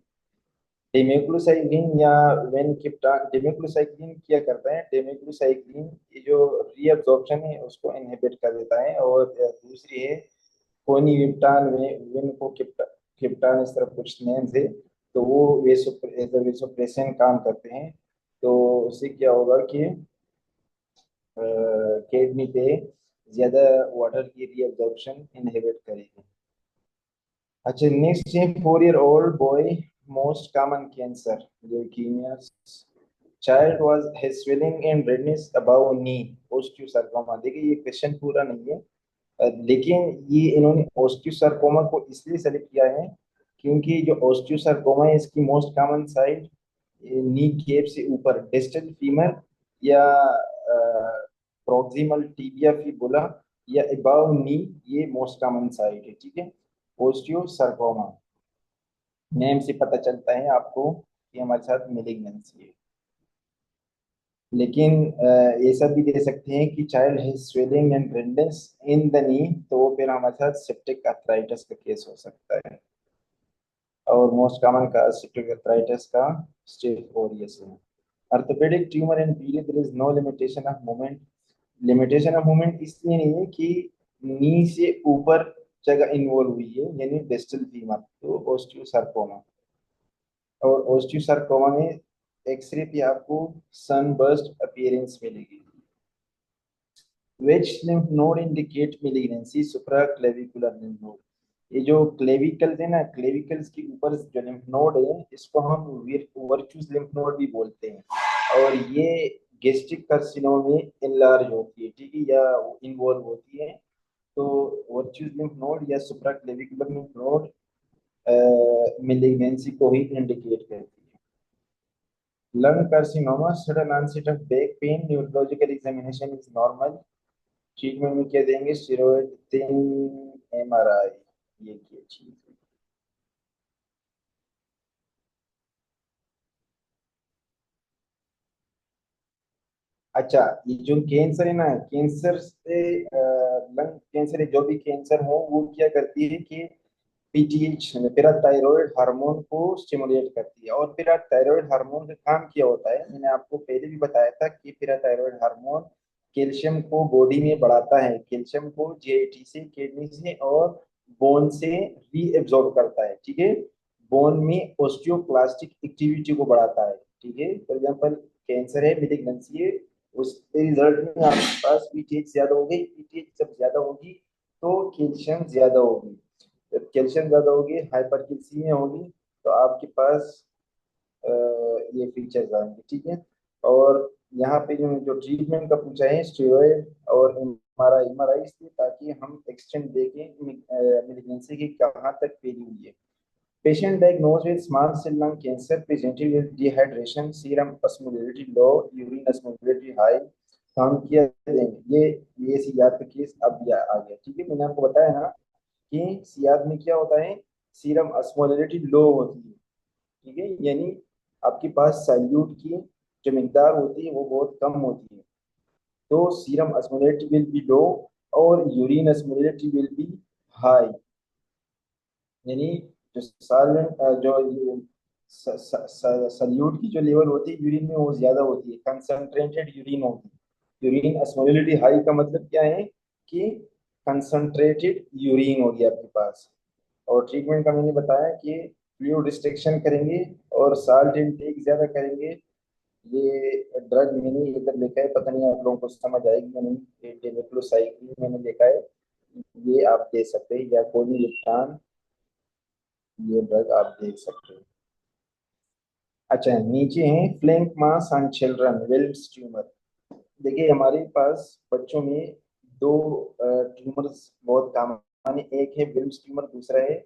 डेमेक्लोसाइक्लिन या वेनकिप्टान। डेमेक्लोसाइक्लिन क्या करता है, डेमेक्लोसाइक्लिन ये जो रीअब्जॉर्प्शन है उसको इनहिबिट कर देता है, और दूसरी है कोनिविप्टान, वेनकोकिप्टान, इस तरह कुछ नेम्स है, तो वो वेसोप्रेसन काम करते हैं। तो उससे क्या होगा कि किडनी पे ज्यादा वाटर की रीअब्जॉर्प्शन इनहिबिट करेगी। अच्छा, नेक्स्ट है 4 year old boy, most common cancer leukaemia, child was has swelling and redness above knee, osteosarcoma. देखिए ये क्वेश्चन पूरा नहीं है, लेकिन ये इन्होंने ओस्टियोसार्कोमा को इसलिए सेलेक्ट किया है क्योंकि जो ओस्टियोसार्कोमा है इसकी मोस्ट कॉमन साइट नी केप से ऊपर, डिस्टल फीमर या प्रोक्सिमल टिबिया फिबुला या अबव नी, ये मोस्ट कॉमन साइट है। ठीक है, ओस्टियोसार्कोमा नेम से पता चलता है आपको कि हमारे साथ मेलिग्नेंसी है। लेकिन ऐसा भी दे सकते हैं कि child has swelling and redness in the knee, तो वो फिर हमारे साथ सेप्टिक अर्थराइटिस का केस हो सकता है। और मोस्ट कॉमन का सेप्टिक अर्थराइटिस का स्टेज 4 ये है। Orthopaedic tumour and period, there is no limitation of movement. Limitation of movement इसलिए नहीं है कि नी से ऊपर जगह इन्वॉल्व हुई है, यानी डिस्टल फीमर, तो ओस्टियोसार्कोमा। और ओस्टियोसार्कोमा में एक्सरे पे आपको सनबर्स्ट अपीयरेंस मिलेगी। Which lymph node indicate malignancy? supraclavicular lymph node। ये जो क्लेविकल्स है ना, क्लेविकल्स के ऊपर जो लिम्फ नोड है इसको हम वर्चुअस लिम्फ नोड भी बोलते हैं, और ये गेस्ट्रिक कार्सिनोम में इनलार्ज होती है, ठीक है, या इन्वॉल्व होती है। तो वर्चुअस लिम्फ नोड या सुप्राक्लेविकुलर लिम्फ नोड मिलिग्नेंसी को ही इंडिकेट करती है। Lung carcinoma, sudden onset of back pain, neurological examination is normal. Treatment में क्या देंगे, स्टेरॉइड, थिन एमआरआई, ये की चीज। अच्छा, ये जो कैंसर है ना, कैंसर से लंग कैंसर है, जो भी कैंसर हो वो क्या करती है कि पीटीएच पैराथायरॉयड हार्मोन को स्टिमुलेट करती है। और पैराथायरॉयड हार्मोन का काम क्या होता है, मैंने आपको पहले भी बताया था कि पैराथायरॉयड हार्मोन कैल्शियम को बॉडी में बढ़ाता है, कैल्शियम को जीआईटी से, किडनी से और बोन से रीएब्जॉर्ब करता है। ठीक है, बोन में ओस्टियोक्लास्टिक एक्टिविटी को बढ़ाता है। ठीक है, फॉर एग्जांपल कैंसर है, मेलिग्नेंसी है, उसके रिजल्ट में आपके पास पीटीएच ज्यादा हो गई, पीटीएच जब ज्यादा होगी तो कैल्शियम ज्यादा होगी, जब कैल्शियम ज्यादा होगी हाइपर कैल्सीमिया होगी, तो आपके पास ये फीचर्स आएंगे। ठीक है। और यहाँ पे जो जो ट्रीटमेंट का पूछा है, स्टेरॉइड और एमआरआई, एमआरआई इसलिए ताकि हम एक्सटेंड देखें मिलिग्नेंसी की कहाँ तक फैली हुई है। Patient diagnosed with small cell lung cancer presented with dehydration, serum osmolality low, urine osmolality high। तो हम क्या देंगे, ये सियाद का केस अब आ गया। ठीक है, मैंने आपको बताया ना कि सियाद में क्या होता है, सीरम osmolality लो होती है। ठीक है, यानी आपके पास सैल्यूट की जो मिकदार होती है वो बहुत कम होती है, तो सीरम osmolality विल बी लो और urine osmolality will be high. यानी जो साल्वेंट जो सल्यूट की जो लेवल होती है यूरिन में वो ज्यादा होती है, कंसंट्रेटेड यूरिन होती है। यूरिन osmolality हाई का मतलब क्या है कि कंसंट्रेटेड यूरिन होगी आपके पास। और ट्रीटमेंट का मैंने बताया कि फ्लूइड रिस्ट्रिक्शन करेंगे और साल्ट इनटेक ज्यादा करेंगे, ये ड्रग मैंने इधर लिखा है, पता नहीं आप लोगों को समझ आएगी या नहीं। ये टेमिक्लोसाइक्लिन मैंने लिखा है, ये आप दे सकते हैं, या कोलिलिप्टान, ये ड्रग आप देख सकते हैं। अच्छा, नीचे है flank mass on children Wilms tumour. देखिए हमारे पास बच्चों में दो ट्यूमर्स बहुत कॉमन है, एक है विल्स ट्यूमर, दूसरा है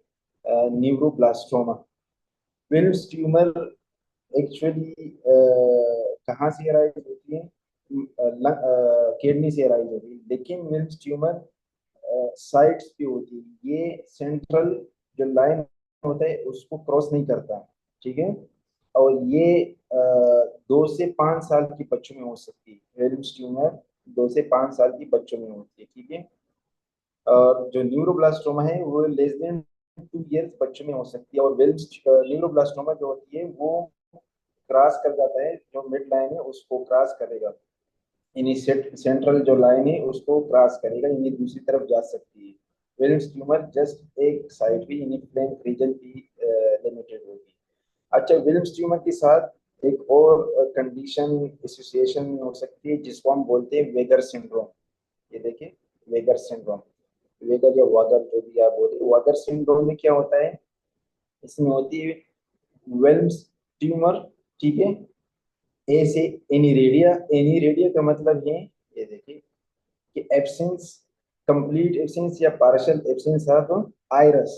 न्यूरोब्लास्टोमा। विल्स ट्यूमर एक्चुअली कहाँ से अराइज होती है? किडनी से अराइज होती है, लेकिन विल्स ट्यूमर साइड्स पे होती है, ये सेंट्रल जो लाइन होता है उसको क्रॉस नहीं करता, ठीक है। और ये 2 से 5 साल की बच्चों में हो सकती है, विल्स ट्यूमर 2 से 5 साल की बच्चों में होती है, ठीक है। और जो न्यूरोब्लास्टोमा है वो लेस देन 2 इयर्स बच्चों में हो सकती है। और विल्स न्यूरोब्लास्टोमा जो होती है वो क्रॉस कर जाता है, जो मिड लाइन है उसको क्रॉस करेगा, यानी सेंट्रल जो लाइन है उसको क्रॉस करेगा, यानी दूसरी तरफ जा सकती है। विल्स ट्यूमर जस्ट एक साइड भी, यानी फ्लैंक रीजन भी लिमिटेड होगी। अच्छा, विल्स ट्यूमर के साथ एक और कंडीशन एसोसिएशन हो सकती है जिसको हम बोलते हैं वेगर सिंड्रोम। ये देखिए, वेगर सिंड्रोम, वेगर या वागर जो भी आप बोले, वागर सिंड्रोम में क्या होता है? इसमें होती है विल्स ट्यूमर, ठीक है। ए से एनीरेडिया, एनीरेडिया का मतलब है, ये देखिए, कि एब्सेंस, कंप्लीट एब्सेंस या पार्शियल एब्सेंस ऑफ आइरस।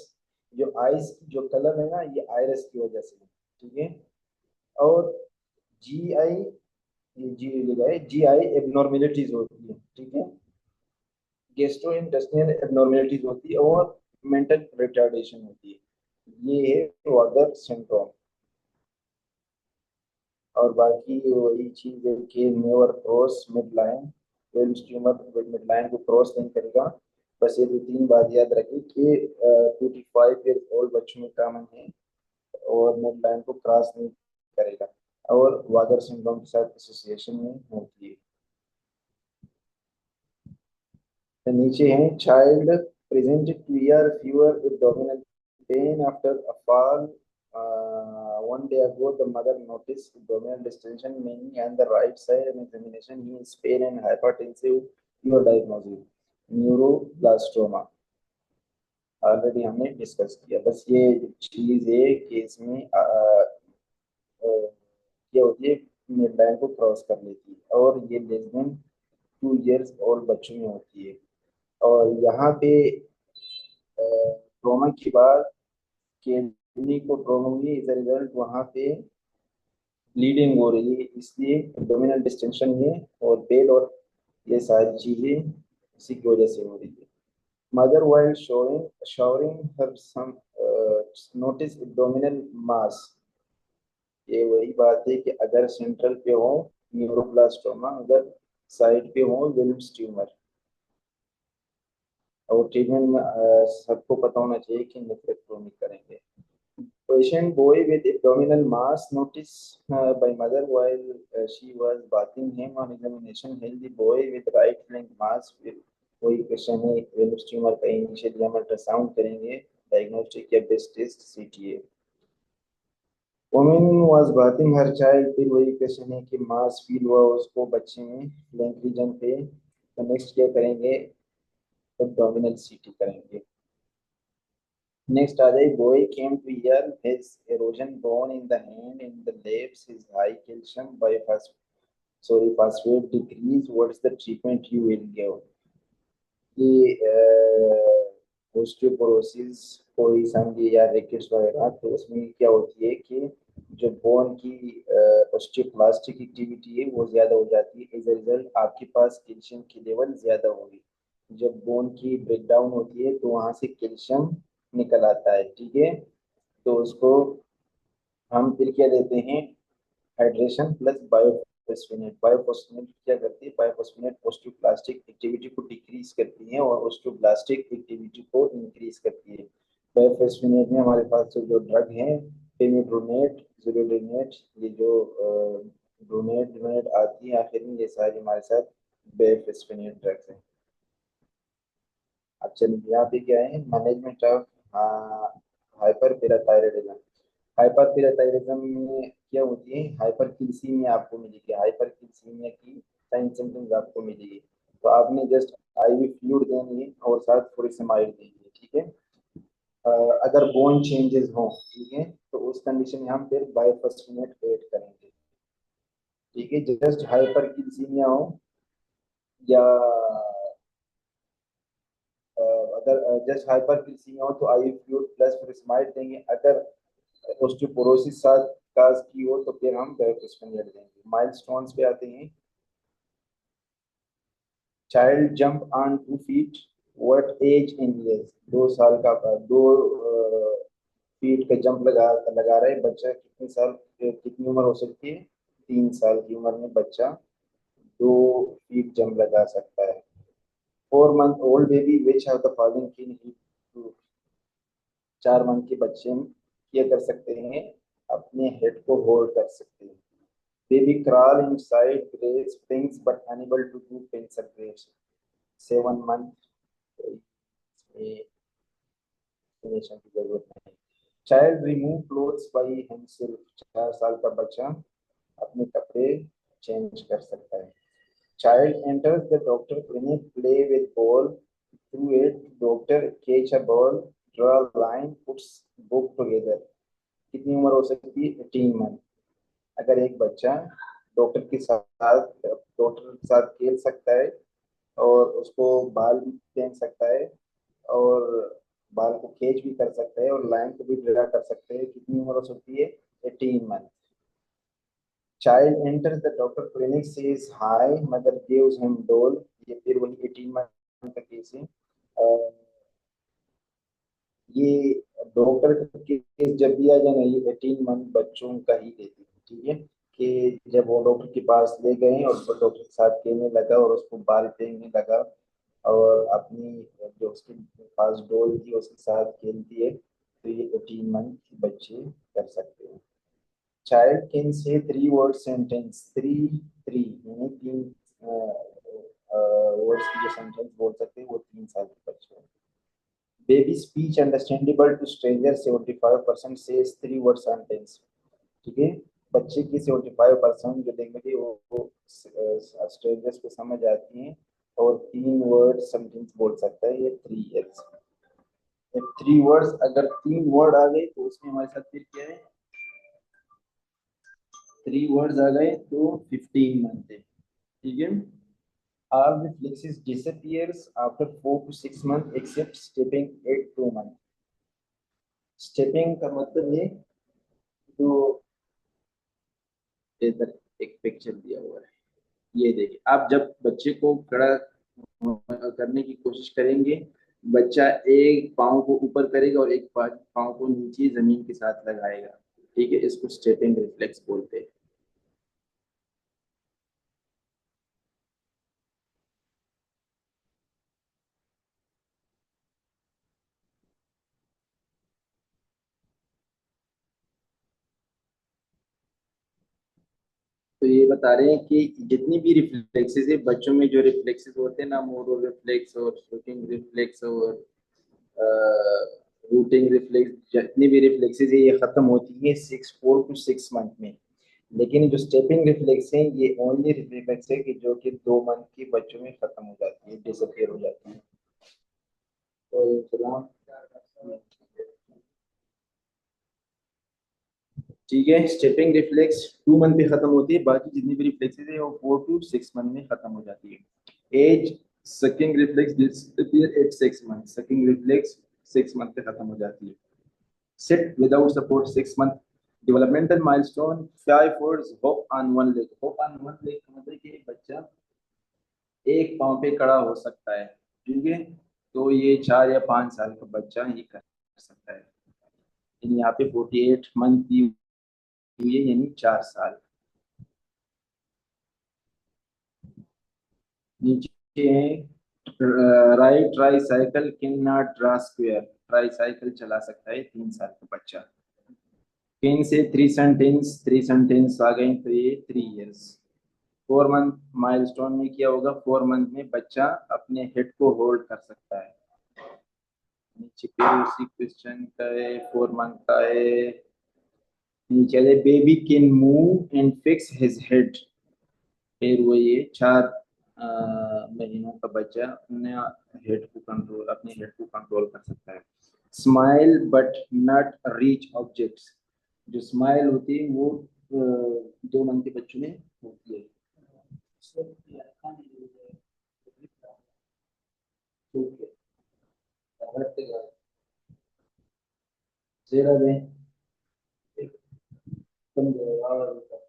जो आइस की जो कलर है ना, ये आइरस की वजह से है, ठीक है। और जी आई, ये जी लगाए, जी आई एबनॉर्मेलिटीज होती है, ठीक है। गेस्ट्रो इंटेस्टिनल एबनॉर्मेलिटीज होती है, और मेंटल रिटार्डेशन होती है। ये है वागर सिंड्रोम। और बाकी वही चीज है कि never cross mid line, Wilms tumour mid line को क्रॉस नहीं करेगा। बस ये 2-3 बात याद रखिए कि 2 to 5 ईयर ओल्ड बच्चों में कॉमन है, और मिड लाइन को क्रॉस नहीं करेगा, और वागर सिंड्रोम के साथ एसोसिएशन में होती है। तो नीचे है child present clear fever abdominal pain after a fall, 1 day ago the mother noticed abdominal distension mainly on the right side, and examination he is pain and hypertensive, your diagnosis neuroblastoma already हमने discuss किया। बस ये चीज है कि इसमें क्या होती है, मिड लाइन को क्रॉस कर लेती है, और ये लेस देन 2 इयर्स ओल्ड बच्चों में होती है। और यहाँ पे ट्रोमा की बात, किडनी को ट्रोमा हुई, एज अ रिजल्ट वहाँ पे ब्लीडिंग हो रही है, इसलिए डोमिनल डिस्टेंशन है, और बेल और ये सारी चीजें इसी की वजह से हो रही है। Mother while showering her some notice abdominal mass। ये वही बात है कि अगर सेंट्रल पे हो न्यूरोब्लास्टोमा, अगर साइड पे हो विल्स ट्यूमर। और ट्रीटमेंट में सबको पता होना चाहिए कि नेफ्रेक्टोमी करेंगे। Patient boy with abdominal mass noticed by mother while she was bathing him on examination, healthy boy with right flank mass with, कोई क्वेश्चन है वेलस ट्यूमर का, इनिशियली हम अल्ट्रासाउंड करेंगे, डायग्नोस्टिक या best test CTA. Women was bathing her child, फिर वही क्वेश्चन है कि मास फील हुआ उसको बच्चे में फ्लैंक रीजन पे, तो नेक्स्ट क्या करेंगे? एब्डोमिनल सीटी करेंगे। नेक्स्ट आ जाए, boy came to here his erosion bone in the hand, in the legs, his high calcium phosphate decrease, what's the treatment you will give? कि ओस्टियोपोरोसिस कोई समझिए या रिकेट्स वगैरह, तो उसमें क्या होती है कि जो बोन की ओस्टियोप्लास्टिक एक्टिविटी है वो ज्यादा हो जाती है, एज अ रिजल्ट आपके पास कैल्शियम की लेवल ज्यादा होगी। जब बोन की ब्रेकडाउन होती है तो वहां से कैल्शियम निकल आता है, ठीक है। तो उसको हम फिर क्या देते हैं? Hydration plus बायोफॉस्फेनेट। बायोफॉस्फेनेट क्या करती है? बायोफॉस्फेनेट ऑस्टियोब्लास्टिक एक्टिविटी को डिक्रीज करती है, और ऑस्टियोब्लास्टिक एक्टिविटी को इंक्रीज करती है। बायोफॉस्फेनेट में हमारे पास जो ड्रग है, पेमिड्रोनेट, जोलोडेनेट, ये जो ड्रोनेट ड्रोनेट आती है आखिर में, ये सारी हमारे साथ बायोफॉस्फेनेट ड्रग्स हैं। अब चलिए यहाँ पे क्या है, मैनेजमेंट ऑफ हाइपर पैराथायराइडिज्म। हाइपरपायराथायरिज्म में क्या होती है, हाइपरकिलसीमिया आपको मिलेगी, हाइपरकिलसीमिया की साइन सिम्टम्स आपको मिलेगी। तो आपने जस्ट आईवी फ्लूइड देनी है और साथ थोड़ी समाइल देनी है, ठीक है। अ, अगर बोन चेंजेस हो, ठीक है, तो उस कंडीशन में हम फिर बायोफॉस्फेट ऐड करेंगे, ठीक है। जस्ट हाइपरकिलसीमिया हो या अगर जस्ट हाइपरकिलसीमिया हो तो आई फ्लूइड प्लस फ्रिस्माइड देंगे। अगर ओस्टियोपोरोसिस साथ काज की हो तो फिर हम बायोफॉस्फेट देंगे। माइलस्टोन्स पे आते हैं। Child jump on 2 feet, what age in years? 2 साल का, 2 फीट का जंप लगा लगा रहा है बच्चा, कितने साल, कितनी उम्र हो सकती है? 3 साल की उम्र में बच्चा 2 फीट जंप लगा सकता है। 4 month old baby which have the following can he, 4 month के बच्चे क्या कर सकते हैं, अपने हेड को होल्ड कर सकते हैं। Baby crawl inside breast springs but unable to do pencil grapes, 7 month, explanation की जरूरत नहीं। Child remove clothes by himself, 4 साल का बच्चा अपने कपड़े चेंज कर सकता है। Child enters the doctor clinic, play with ball, through it doctor catch a ball, draw a line, puts book together, कितनी उम्र हो सकती है? 18 मंथ। अगर एक बच्चा डॉक्टर के साथ खेल सकता है और उसको बाल भी पहन सकता है और बाल को खींच भी कर सकता है और लाइन को भी ड्रा कर सकते हैं, कितनी उम्र हो सकती है? 18 month. Child enters the doctor clinic, says hi, mother gives him डोल, ये फिर वही 18 मंथ का केस है। और ये डॉक्टर का केस जब भी आ जाए ना, ये 18 मंथ बच्चों का ही देती है, ठीक है। कि जब वो डॉक्टर के पास ले गए और वो डॉक्टर के साथ खेलने लगा और उसको बाल पहनने लगा और अपनी जो उसके पास डॉल थी उसके साथ खेलती है, तो ये 18 मंथ के बच्चे कर सकते हैं। Child can say 3 word sentence, three three यानी 3 वर्ड्स की जो सेंटेंस बोल सकते हैं वो 3 साल के बच्चे हैं। Baby speech understandable to stranger 75% says 3 word sentence, ठीक है। बच्चे की 75% जो लैंग्वेज है वो स्ट्रेंजर्स को समझ आती है और 3 वर्ड सेंटेंस बोल सकता है ये 3 ईयर्स। 3 वर्ड्स, अगर 3 वर्ड आ गए तो उसमें हमारे साथ फिर क्या है? 3 वर्ड्स आ गए तो 15 मंथ है, ठीक है। All reflexes disappears after 4 to 6 months except stepping at 2 months. Stepping का मतलब है जो, इधर एक पिक्चर दिया हुआ है, ये देखिए आप जब बच्चे को खड़ा करने की कोशिश करेंगे, बच्चा एक पाँव को ऊपर करेगा और एक पाँव को नीचे जमीन के साथ लगाएगा, ठीक है। इसको स्टेपिंग रिफ्लेक्स बोलते हैं। तो ये बता रहे हैं कि जितनी भी रिफ्लेक्सेस है बच्चों में, जो रिफ्लेक्सेस होते हैं ना, मोरो रिफ्लेक्स और शूटिंग रिफ्लेक्स और रूटिंग रिफ्लेक्स, जितनी भी रिफ्लेक्सेस है ये खत्म होती है 4 to 6 मंथ में। लेकिन जो स्टेपिंग रिफ्लेक्स है ये ओनली रिफ्लेक्स है कि जो कि 2 मंथ के बच्चों में खत्म हो जाती है, डिसअपियर हो जाती है। तो सलाम, ठीक है। स्टेपिंग रिफ्लेक्स 2 मंथ में खत्म होती है, बाकी जितनी भी रिफ्लेक्सेस है वो 4 to 6 मंथ में खत्म हो जाती है। As sucking reflex disappear at 6 month, sucking reflex 6 month पे खत्म हो जाती है। Sit without support 6 month. Developmental milestone 5 words, hop on one leg, hop on one leg का मतलब कि बच्चा एक पाँव पे खड़ा हो सकता है, ठीक है। तो ये 4 या 5 साल का बच्चा ये कर सकता है। यानी यहाँ पे 48 मंथ दी हुई है, यानी 4 साल। नीचे है right try cycle can not draw square, try cycle चला सकता है 3 साल का बच्चा। 3 से 3 सेंटेंस आ गए तो ये 3 ईयर्स। 4 मंथ माइलस्टोन में क्या होगा? 4 मंथ में बच्चा अपने हेड को होल्ड कर सकता है। नीचे पे उसी क्वेश्चन का है, 4 मंथ का है। नीचे आ जाए, baby can move and fix his head. फिर वो ये 4 महीनों का बच्चा अपने हेड को कंट्रोल अपने हेड को कंट्रोल कर सकता है। Smile but not reach objects. जो स्माइल होती है वो 2 मंथ के बच्चों में होती है। जेरा में कम जाएगा।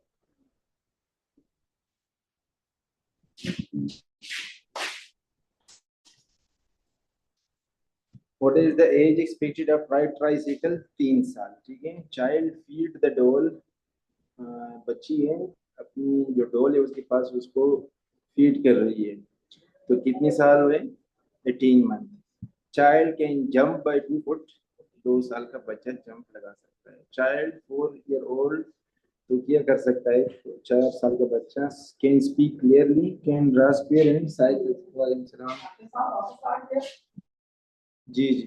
What is the age expected of ride tricycle? 3 साल। ठीक है। Child feed the doll. बच्ची है, अपनी जो डॉल है उसके पास उसको फीड कर रही है। तो कितने साल हुए? 18 month. Child can jump by 2 foot. 2 साल का बच्चा जंप लगा सकता है। चाइल्ड 4 ईयर ओल्ड तो क्या कर सकता है? 4 साल का बच्चा can speak clearly, can draw square and cycle. जी जी।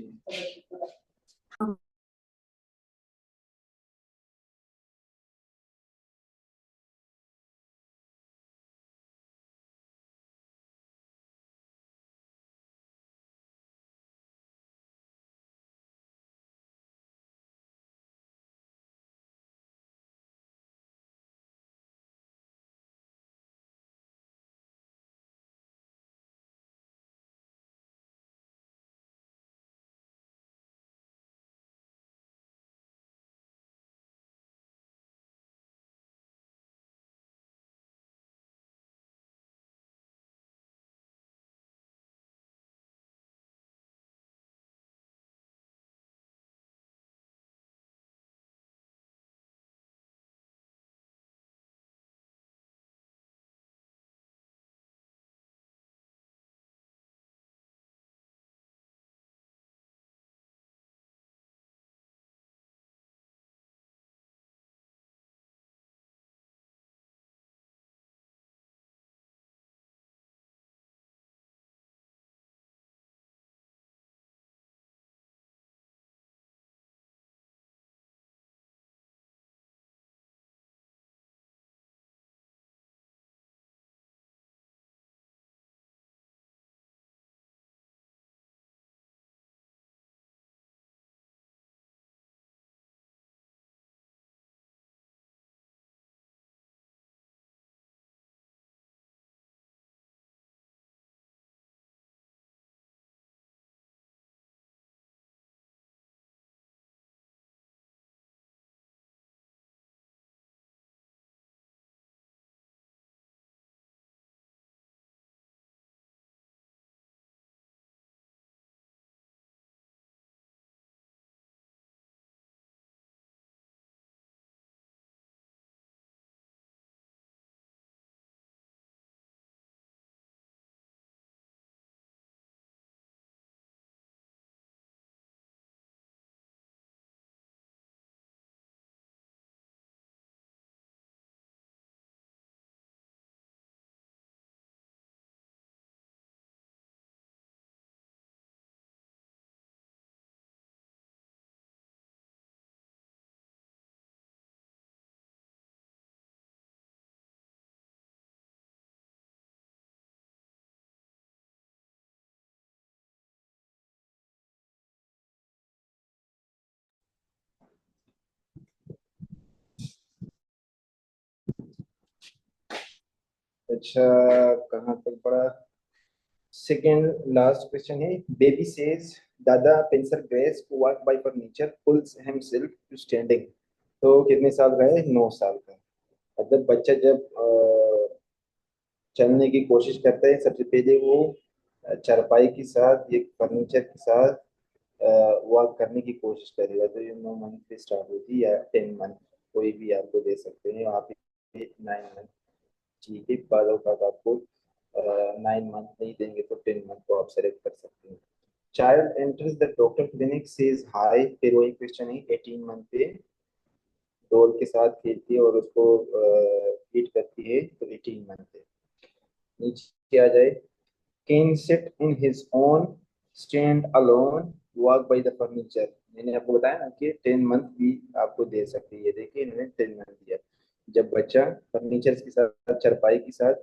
अच्छा, कहाँ तक पढ़ा? सेकेंड लास्ट क्वेश्चन है। Baby says dada pincer grasp walk by furniture pulls himself to standing. तो कितने साल का है? 9 साल का। मतलब बच्चा जब चलने की कोशिश करता है, सबसे पहले वो चारपाई के साथ, एक फर्नीचर के साथ वॉक करने की कोशिश करेगा। तो ये 9 मंथ से स्टार्ट होती है या 10 मंथ, कोई भी आपको दे सकते हैं। आप 9 मंथ। ठीक है, बाद औकात आपको 9 मंथ नहीं देंगे तो 10 मंथ को आप सेलेक्ट कर सकते हैं। Child enters the doctor clinic says हाय। फिर वही क्वेश्चन है। 18 मंथ पे डॉल के साथ खेलती है और उसको फीड करती है, तो 18 मंथ है। नीचे आ जाए। Can sit in his own stand alone walk by the furniture. मैंने आपको बताया ना कि 10 मंथ भी आपको दे सकते हैं। ये देखिए इन्होंने 10 मंथ दिया। जब बच्चा फर्नीचर के साथ, चारपाई के साथ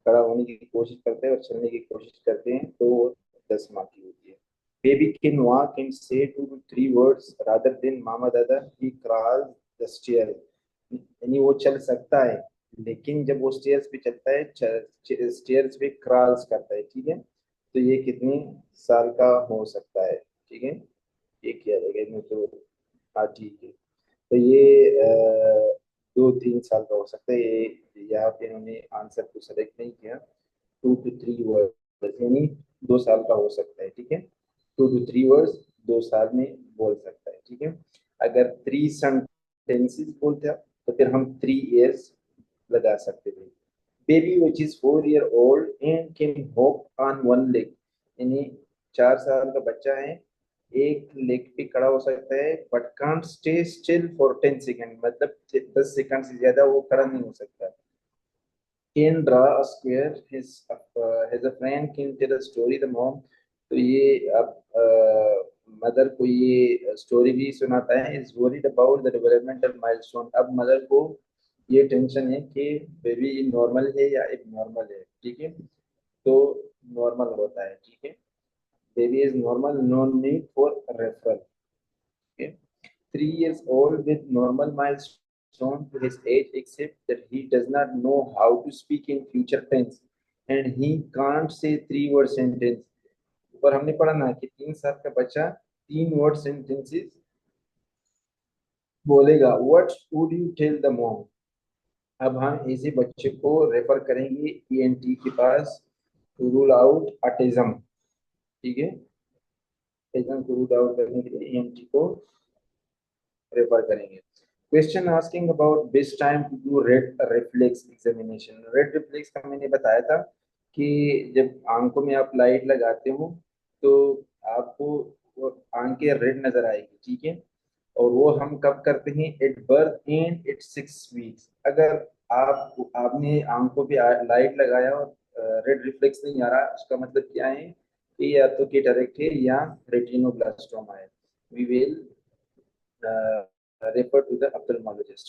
खड़ा होने की कोशिश करते हैं और चलने की कोशिश करते हैं तो वो 10 माह की होती है। बेबी कैन वॉक एंड से 2 to 3 words रादर देन मामा दादा ही क्रॉस द स्टेयर। यानी वो चल सकता है, लेकिन जब वो स्टेयर्स पे चलता है, स्टेयर्स पे क्रॉस करता है, ठीक है। तो ये कितने साल का हो सकता है, ठीक है। ये किया जाएगा इसमें तो। हाँ ठीक है। तो ये 2-3 साल का हो सकता है। ये यहाँ पे इन्होंने आंसर को सेलेक्ट नहीं किया। 2 to 3 वर्ड्स यानी 2 साल का हो सकता है, ठीक है। 2 to 3 वर्ड्स 2 साल में बोल सकता है, ठीक है। अगर 3 सेंटेंसेस बोलते हैं तो फिर हम 3 years लगा सकते थे। Baby which is 4 year old and can hop on one leg. यानी 4 साल का बच्चा है, एक लेग पे खड़ा हो सकता है, but can't stay still for 10 second. मतलब 10 सेकंड से ज्यादा वो खड़ा नहीं हो सकता। Can draw a square, his a friend can tell a story the mom. तो ये अब मदर को ये स्टोरी भी सुनाता है। Is worried about the developmental milestone. अब मदर को ये टेंशन है कि बेबी नॉर्मल है या एबनॉर्मल है, ठीक है। तो नॉर्मल होता है, ठीक है। Baby is normal, no need for referral. 3 years old with normal milestone to his age, except that he does not know how to speak in future tense and he can't say 3 word sentence। ऊपर हमने पढ़ा ना कि 3 साल का बच्चा 3 word sentences बोलेगा। What would you tell the mom. अब हम इसी बच्चे को रेफर करेंगे ईएनटी के पास टू रूल आउट ऑटिज्म, ठीक है। ऑटिज्म को रूल आउट करने के लिए ईएनटी को रेफर करेंगे। Question asking about best time to do red reflex examination. Red reflex का मैंने बताया था कि जब आंखों में आप लाइट लगाते हो तो आपको वो आंखें रेड नजर आएगी, ठीक है। और वो हम कब करते हैं, at birth and at 6 weeks. अगर आपने आंखों पे लाइट लगाया और रेड रिफ्लेक्स नहीं आ रहा, उसका मतलब क्या है कि या तो कैटरेक्ट है या रेटिनोब्लास्टोमा है। We will refer to the ophthalmologist.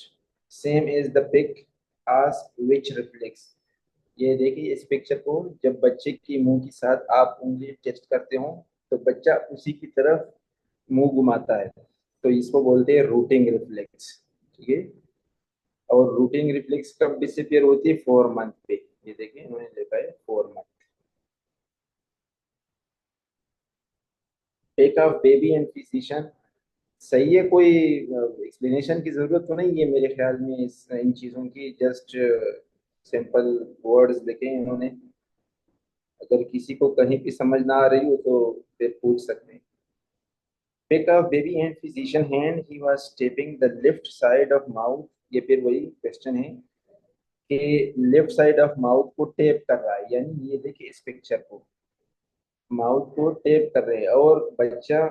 Same is the pic, ask which reflex। ये देखिए इस पिक्चर को, जब बच्चे की मुंह के साथ आप उंगली टेस्ट करते हो तो बच्चा उसी की तरफ मुंह घुमाता है, तो इसको बोलते हैं रूटिंग रिफ्लेक्स, ठीक है। और रूटिंग रिफ्लेक्स कब डिसअपियर होती है, 4 मंथ पे। ये देखिए इन्होंने लिखा है 4 month. Take off baby and physician. सही है, कोई एक्सप्लेनेशन की जरूरत तो नहीं है मेरे ख्याल में इन चीजों की। जस्ट सिंपल वर्ड्स लिखे हैं इन्होंने। अगर किसी को कहीं भी समझ ना आ रही हो तो फिर पूछ सकते हैं। Pick up baby and physician hand, he was tapping the left side of mouth. ये फिर वही क्वेश्चन है कि लेफ्ट साइड ऑफ माउथ को टेप कर रहा है, यानी ये देखिए इस पिक्चर को, माउथ को टेप कर रहे हैं और बच्चा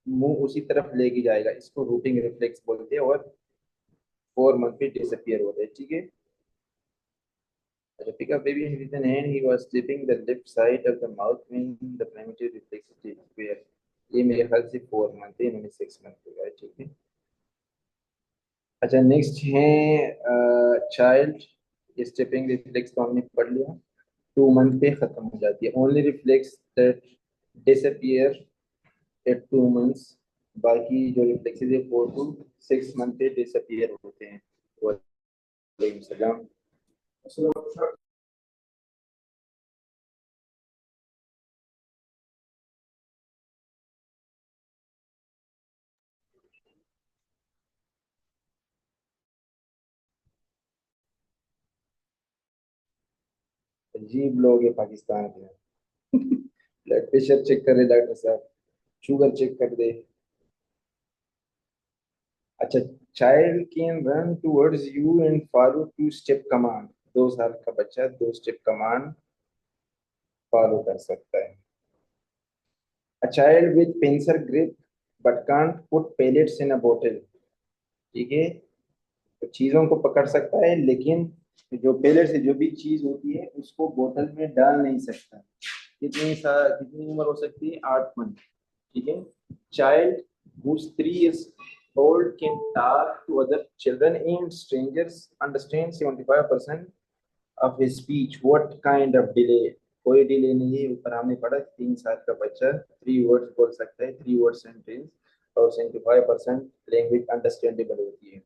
मुंह उसी तरफ लेके जाएगा। इसको रूटिंग रिफ्लेक्स बोलते हैं और 4 मंथ पे डिसअपियर होते हैं, ठीक है। अच्छा, pick up baby with an hand, he was tipping the left side of the mouth when the primitive reflex disappear। ये मेरे ख्याल से 4 मंथ है, इन्होंने 6 मंथ होगा, ठीक है। अच्छा नेक्स्ट है चाइल्ड। स्टेपिंग रिफ्लेक्स तो हमने पढ़ लिया, 2 मंथ पे खत्म हो जाती है। Only reflex that disappear at 2 months. बाकी जो रिफ्लेक्सेस है 4 to 6 मंथ पे डिसअपियर होते हैं। वालेकुम सलाम। अजीब लोग है पाकिस्तान के। ब्लड प्रेशर चेक करे डॉक्टर साहब, शुगर चेक कर दे। अच्छा, child can run towards you and follow 2 step command. 2 साल का बच्चा 2 स्टेप कमांड फॉलो कर सकता है। A child with pencil grip but can't put pellets in a बोतल। ठीक है, तो चीजों को पकड़ सकता है लेकिन जो पेलेट से जो भी चीज होती है उसको बोतल में डाल नहीं सकता। कितनी उम्र हो सकती है, 8 मंथ। ठीक है। Child who's 3 years old can talk to other children and strangers, understand 75% of his speech. What kind of delay? कोई डिले नहीं है। ऊपर हमने पढ़ा 3 साल का बच्चा 3 वर्ड्स बोल सकता है, 3 वर्ड सेंटेंस, और 75% लैंग्वेज अंडरस्टैंडेबल होती है।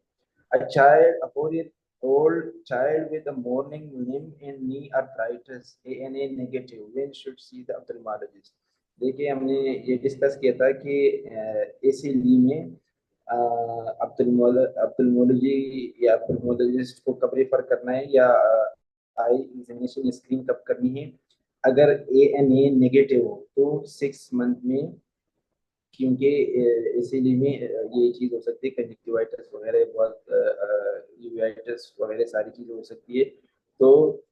A child, a 4-year-old child with a morning limb and knee arthritis, ANA negative, when should see the ophthalmologist? देखिए हमने ये डिस्कस किया था कि एसीडी में अप्थल्मोलॉजी या अप्थल्मोलॉजिस्ट को कब रेफर करना है, या आई एग्जामिनेशन स्क्रीन कब करनी है। अगर ANA नेगेटिव हो तो 6 मंथ में, क्योंकि इसीलिए में ये चीज हो सकती है, कंजक्टिवाइटिस वगैरह, बहुत यूवेटिस वगैरह सारी चीजें हो सकती है। तो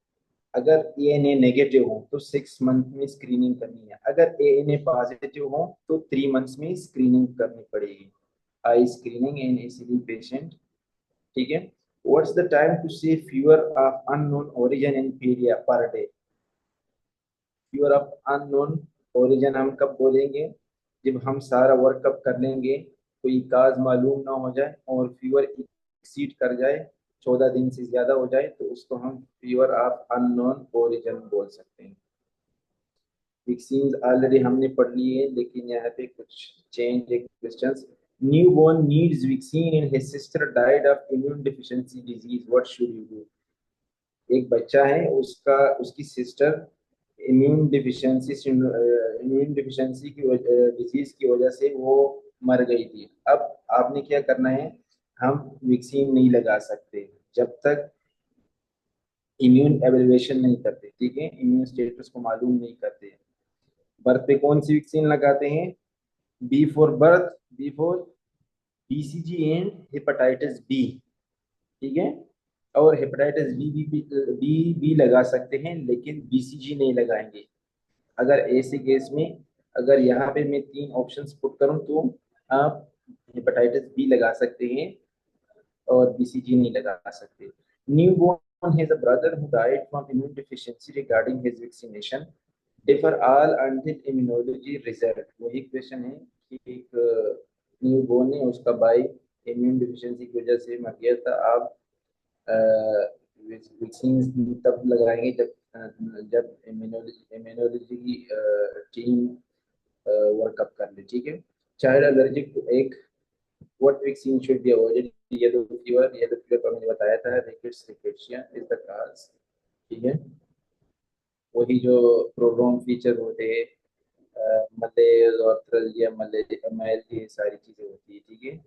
अगर ANA नेगेटिव हो तो 6 मंथ में स्क्रीनिंग करनी है। अगर ANA पॉजिटिव हो तो 3 मंथ्स में स्क्रीनिंग करनी पड़ेगी, eye screening in ACD patient. ठीक है। What's the time to see fever of unknown origin in pedia per day? Fever of unknown origin हम कब बोलेंगे? जब हम सारा वर्कअप कर लेंगे, कोई काज मालूम ना हो जाए और फीवर एक्सीड कर जाए, 14 दिन से ज्यादा हो जाए, तो उसको हम फीवर ऑफ अननोन ओरिजिन बोल सकते हैं। वैक्सीन ऑलरेडी हमने पढ़ ली है, लेकिन यहाँ पे कुछ चेंज है questions. Newborn needs vaccine and his sister died of immune deficiency disease, what should you do? एक बच्चा है, उसका उसकी सिस्टर इम्यून डिफिशियंसी की डिजीज की वजह से वो मर गई थी। अब आपने क्या करना है, हम वैक्सीन नहीं लगा सकते जब तक इम्यून एवेल्युएशन नहीं करते। ठीक है, इम्यून स्टेटस को मालूम नहीं करते। बर्थ पे कौन सी वैक्सीन लगाते हैं? B for birth, B for BCG and hepatitis B. ठीक है। और हेपेटाइटिस बी लगा सकते हैं, लेकिन BCG नहीं लगाएंगे। अगर ऐसे केस में, अगर यहाँ पे मैं 3 ऑप्शंस पुट करूँ तो आप हेपेटाइटिस बी लगा सकते हैं और BCG नहीं लगा सकते। Newborn has a brother who died from immune deficiency regarding his vaccination, differ all until immunology result. वही क्वेश्चन है कि एक न्यूबॉर्न है, उसका भाई इम्यून डिफिशियंसी की वजह से मर गया था। आप वैक्सीन तब लगाएंगे जब जब इम्यूनोलॉजी की टीम वर्कअप कर ले। ठीक है। Child allergic to egg, what vaccine should be avoided? Yellow fever का मैंने बताया था, rickets rickettsia is the cause. ठीक है। वही जो प्रोग्राम फीचर होते हैं, मलेज और थ्रलिया मलेरिया मैल, ये सारी चीजें होती है। ठीक है।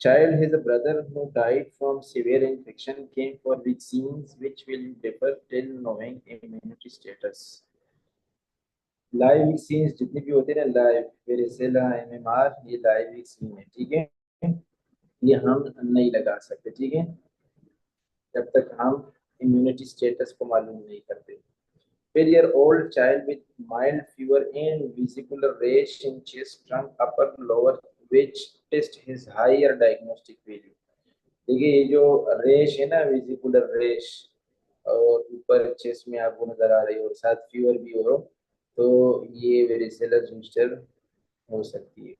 Child has a brother who died from severe infection, came for vaccines which will differ till knowing immunity status. Live vaccine जितने भी होते हैं ना, लाइव वेरिसेला MMR, ये लाइव वैक्सीन है। ठीक है, ये हम नहीं लगा सकते। ठीक है, जब तक हम इम्यूनिटी स्टेटस को मालूम नहीं करते। फिर your old child with mild fever and vesicular rash in chest, trunk, upper, lower, which test his higher diagnostic value? देखिए ये जो रेश है ना, विजिकुलर रेश, और ऊपर चेस्ट में आपको नजर आ रही हो और साथ फीवर भी हो, तो ये वेरिसेलर जोस्टर हो सकती है।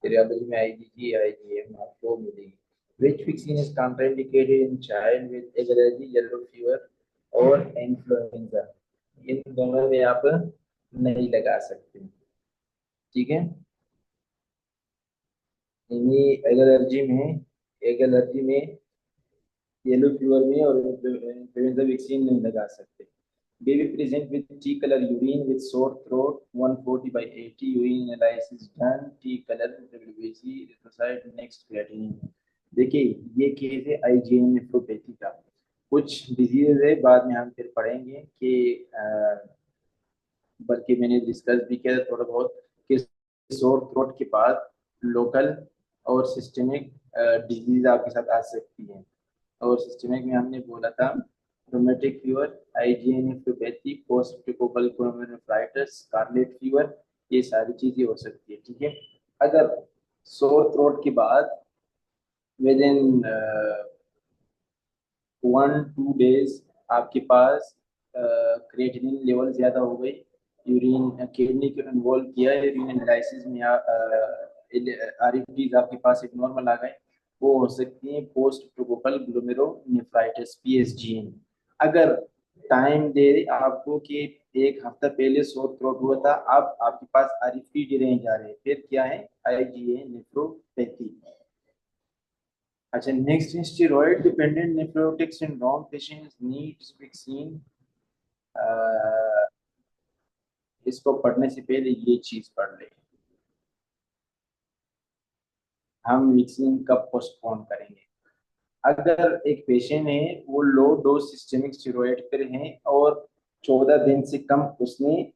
रेडियोलॉजी में IgG IgM आपको मिलेगी। विच vaccine is contraindicated in child with allergy, yellow fever और इन्फ्लुएंजा? इन दोनों में आप नहीं लगा सकते। ठीक है। इन्हीं एग एलर्जी में येलो फीवर में और इन्फ्लुएंजा वैक्सीन नहीं लगा सकते। Baby present with T colour urine with sore throat, 140/80 urine analysis done, T colour WBC erythrocyte next creatinine. देखिए ये केस है IgM नेफ्रोपैथी का। कुछ डिजीज है, बाद में हम फिर पढ़ेंगे कि बल्कि मैंने डिस्कस भी किया थोड़ा बहुत कि सोर थ्रोट के बाद लोकल और सिस्टमिक डिजीज आपके साथ आ सकती है। और सिस्टमिक में हमने बोला था rheumatic fever, IgM nephropathy, post ट्रिकोपल ग्लोमेरुलोनेफ्राइटिस, स्कारलेट फीवर, ये सारी चीजें हो सकती है। ठीक है। अगर सोर थ्रोट के बाद विद इन 1-2 डेज आपके पास क्रिएटिनिन लेवल ज्यादा हो गई यूरिन किडनी को इन्वॉल्व किया यूरिन एनालिसिस में, या आरईटीज आपके पास एक नॉर्मल आ गए, वो हो सकती है पोस्ट प्रोकोकल ग्लोमेरुलोनेफ्राइटिस पीएसजीएन। अगर टाइम दे आपको कि एक हफ्ता पहले सोर थ्रोट हुआ था, अब आपके पास आरईटी रह जा रहे हैं, फिर क्या है, आईजीए नेफ्रोपैथी। अच्छा, next steroid dependent nephrotic syndrome, patients needs vaccine. इसको पढ़ने से पहले ये चीज पढ़ ले, हम वैक्सीन कब पोस्टपोन करेंगे। अगर एक पेशेंट है वो लो डोज सिस्टेमिक स्टेरॉइड पर है और 14 दिन से कम उसने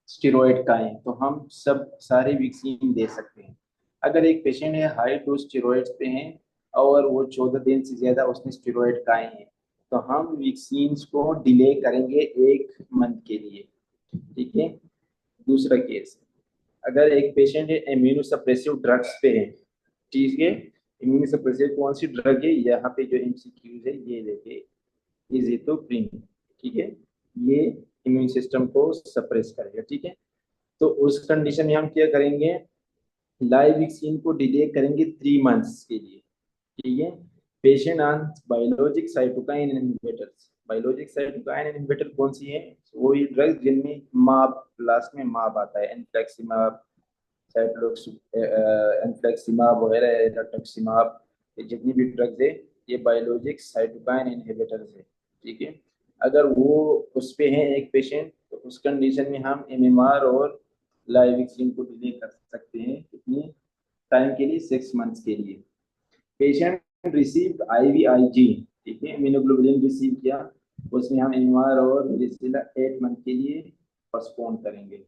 स्टेरॉइड का है, तो हम सब सारे वैक्सीन दे सकते हैं। अगर एक पेशेंट है हाई डोज स्टेरॉइड्स पे है और वो 14 दिन से ज्यादा उसने स्टेरॉइड का है, तो हम वैक्सीन को डिले करेंगे 1 मंथ के लिए। ठीक है। दूसरा केस, अगर एक पेशेंट है इम्यूनोसप्रेसिव ड्रग्स पे है, ठीक है, इम्यूनोसप्रेसिव कौन सी ड्रग है, यहाँ पे जो एमसीक्यूज है ये देखे, इजिथोप्रिन, ठीक है, ये इम्यून सिस्टम को सप्रेस करेगा। ठीक है, तो उस कंडीशन में हम क्या करेंगे, लाइव वैक्सीन को डिले करेंगे 3 मंथ्स के लिए। ठीक है। Patient on biologic cytokine inhibitors, biologic cytokine inhibitor कौन सी है, वही ड्रग जिनमें माब लास्ट में माब आता है, एनफ्लेक्सिमाब, साइक्लोक्स, एनफ्लेक्सिमाब वगैरह, रटुक्सिमाब, ये जितनी भी ड्रग्स है ये बायोलॉजिक साइटोकाइन इनहिबिटर्स है। ठीक है। अगर वो उस पे है एक पेशेंट, तो उस कंडीशन में हम एमएमआर और लाइव वैक्सीन को डिले कर सकते हैं कितनी टाइम के लिए, 6 मंथ्स के लिए। पेशेंट रिसीव आईवीआईजी, ठीक है, इम्यूनोग्लोबुलिन रिसीव किया, उसमें हम एमआर और वारिसिला 8 मंथ के लिए पोस्टपोन करेंगे।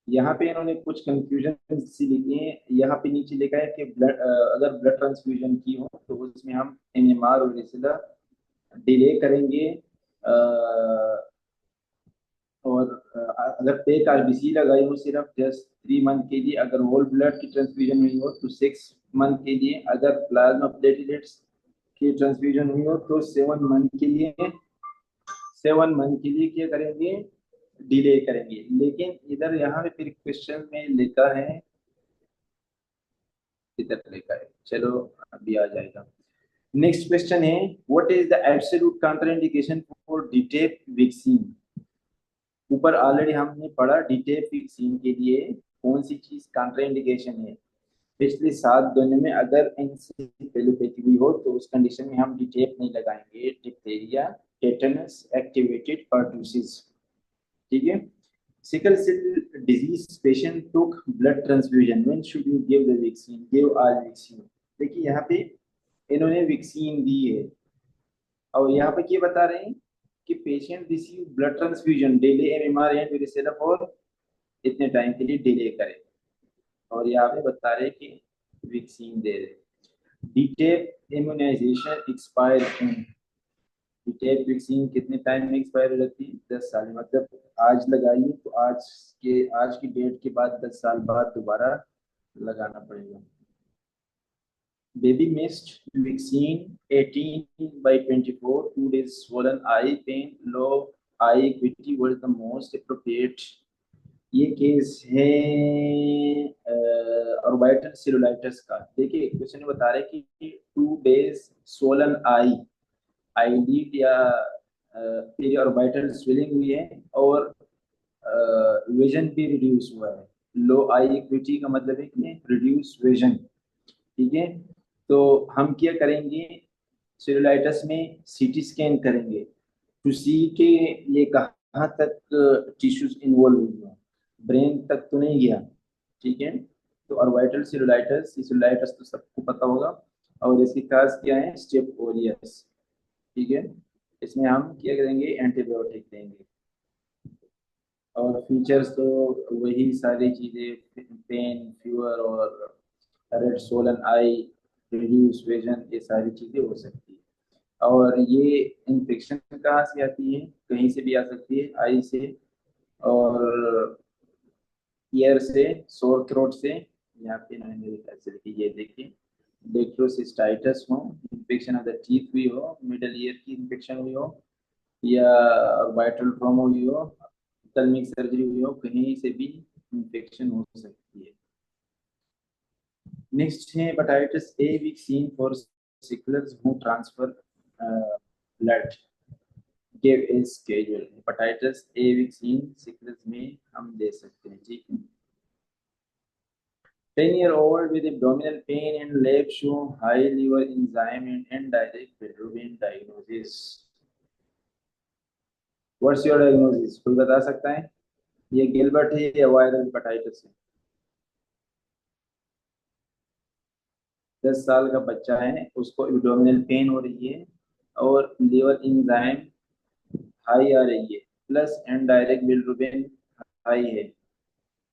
यहाँ पे इन्होंने कुछ कंफ्यूजन सी लिखी है, यहाँ पे नीचे लिखा है कि ब्लड, अगर ब्लड ट्रांसफ्यूजन की हो तो उसमें हम एनएमआर और वारिसिला डिले करेंगे, और अगर पेक आरबीसी लगाई हो सिर्फ जस्ट 3 मंथ के लिए, अगर होल ब्लड की ट्रांसफ्यूजन हुई हो तो 6 मंथ के लिए, अगर प्लाज्मा प्लेटलेट्स की ट्रांसफ्यूजन हुई हो तो 7 मंथ के लिए, 7 मंथ के लिए क्या करेंगे, डिले करेंगे। लेकिन इधर यहाँ पे फिर क्वेश्चन में लिखा है, इधर लिखा है, चलो अभी आ जाएगा। नेक्स्ट क्वेश्चन है, what is the absolute contraindication for DTaP vaccine. ऊपर ऑलरेडी हमने पढ़ा डीटेप वैक्सीन के लिए कौन सी चीज काउंटर इंडिकेशन है। पिछले 7 दिनों में अगर एनसेफेलोपैथी हुई हो तो उस कंडीशन में हम डीटेप नहीं लगाएंगे, डिप्थीरिया, टेटनस, एक्टिवेटेड पर्टूसिस। ठीक है। Sickle cell disease patient took blood transfusion, when should you give the vaccine, give all vaccine. देखिए यहाँ पे इन्होंने वैक्सीन दी है और यहाँ पे क्या बता रहे हैं कि patient receive blood transfusion delay MMR and varicella for इतने टाइम के लिए डिले करें, और यहाँ पे बता रहे कि वैक्सीन दे रहे। डीटेप इम्यूनाइजेशन एक्सपायर, डीटेप वैक्सीन कितने टाइम में एक्सपायर हो जाती है, 10 साल में, मतलब आज लगाइए तो आज की डेट के बाद 10 साल बाद दोबारा लगाना पड़ेगा। Baby missed vaccine 18/24, 2 days swollen eye pain, low eye acuity was the most appropriate। ये केस है ऑर्बिटल सेलुलाइटिस का। देखिए क्वेश्चन बता रहे कि 2 days swollen आई, आईलिड या पेरी ऑर्बिटल स्वेलिंग हुई है और विजन भी रिड्यूस हुआ है। लो आई इक्विटी का मतलब है कि रिड्यूस विजन। ठीक है। तो हम क्या करेंगे, सेलुलाइटिस में सीटी स्कैन करेंगे टू सी के ये कहाँ तक टिश्यूज इन्वॉल्व हुई है, ब्रेन तक तो नहीं गया। ठीक है। तो ऑर्बिटल सेलुलाइटिस, सेलुलाइटिस तो सबको पता होगा, और इसकी काज क्या है, स्टेप ओरियस। ठीक है। इसमें हम क्या करेंगे, एंटीबायोटिक देंगे, और फीचर्स तो वही सारी चीजें, पेन, फीवर और रेड सोलन आई, रिड्यूस विजन, ये सारी चीजें हो सकती है। और ये इन्फेक्शन कहाँ से आती है, कहीं से भी आ सकती है, आई से और ईयर से, सोर थ्रोट से। यहाँ पे मैंने फैसिलिटी ये देखिए, लेप्टोसिस्टाइटिस हो, इन्फेक्शन ऑफ द टीथ हुई हो, मिडल ईयर की इन्फेक्शन हुई हो, या वाइटल ट्रॉमा हुई हो, में सर्जरी हुई हो, कहीं से भी इन्फेक्शन हो सकती है। नेक्स्ट है hepatitis A vaccine for sicklers who transfer blood, give is schedule. Hepatitis A vaccine sicklers में हम दे सकते हैं, ठीक है। 10-year-old with abdominal pain and leg show high liver enzyme and indirect bilirubin diagnosis. What's your diagnosis? कोई बता सकता है? ये गिलबर्ट है या वायरल हेपेटाइटिस है? 10 साल का बच्चा है, उसको एब्डोमिनल पेन हो रही है और लीवर एंजाइम हाई आ रही है, प्लस इनडायरेक्ट बिलिरुबिन हाई है।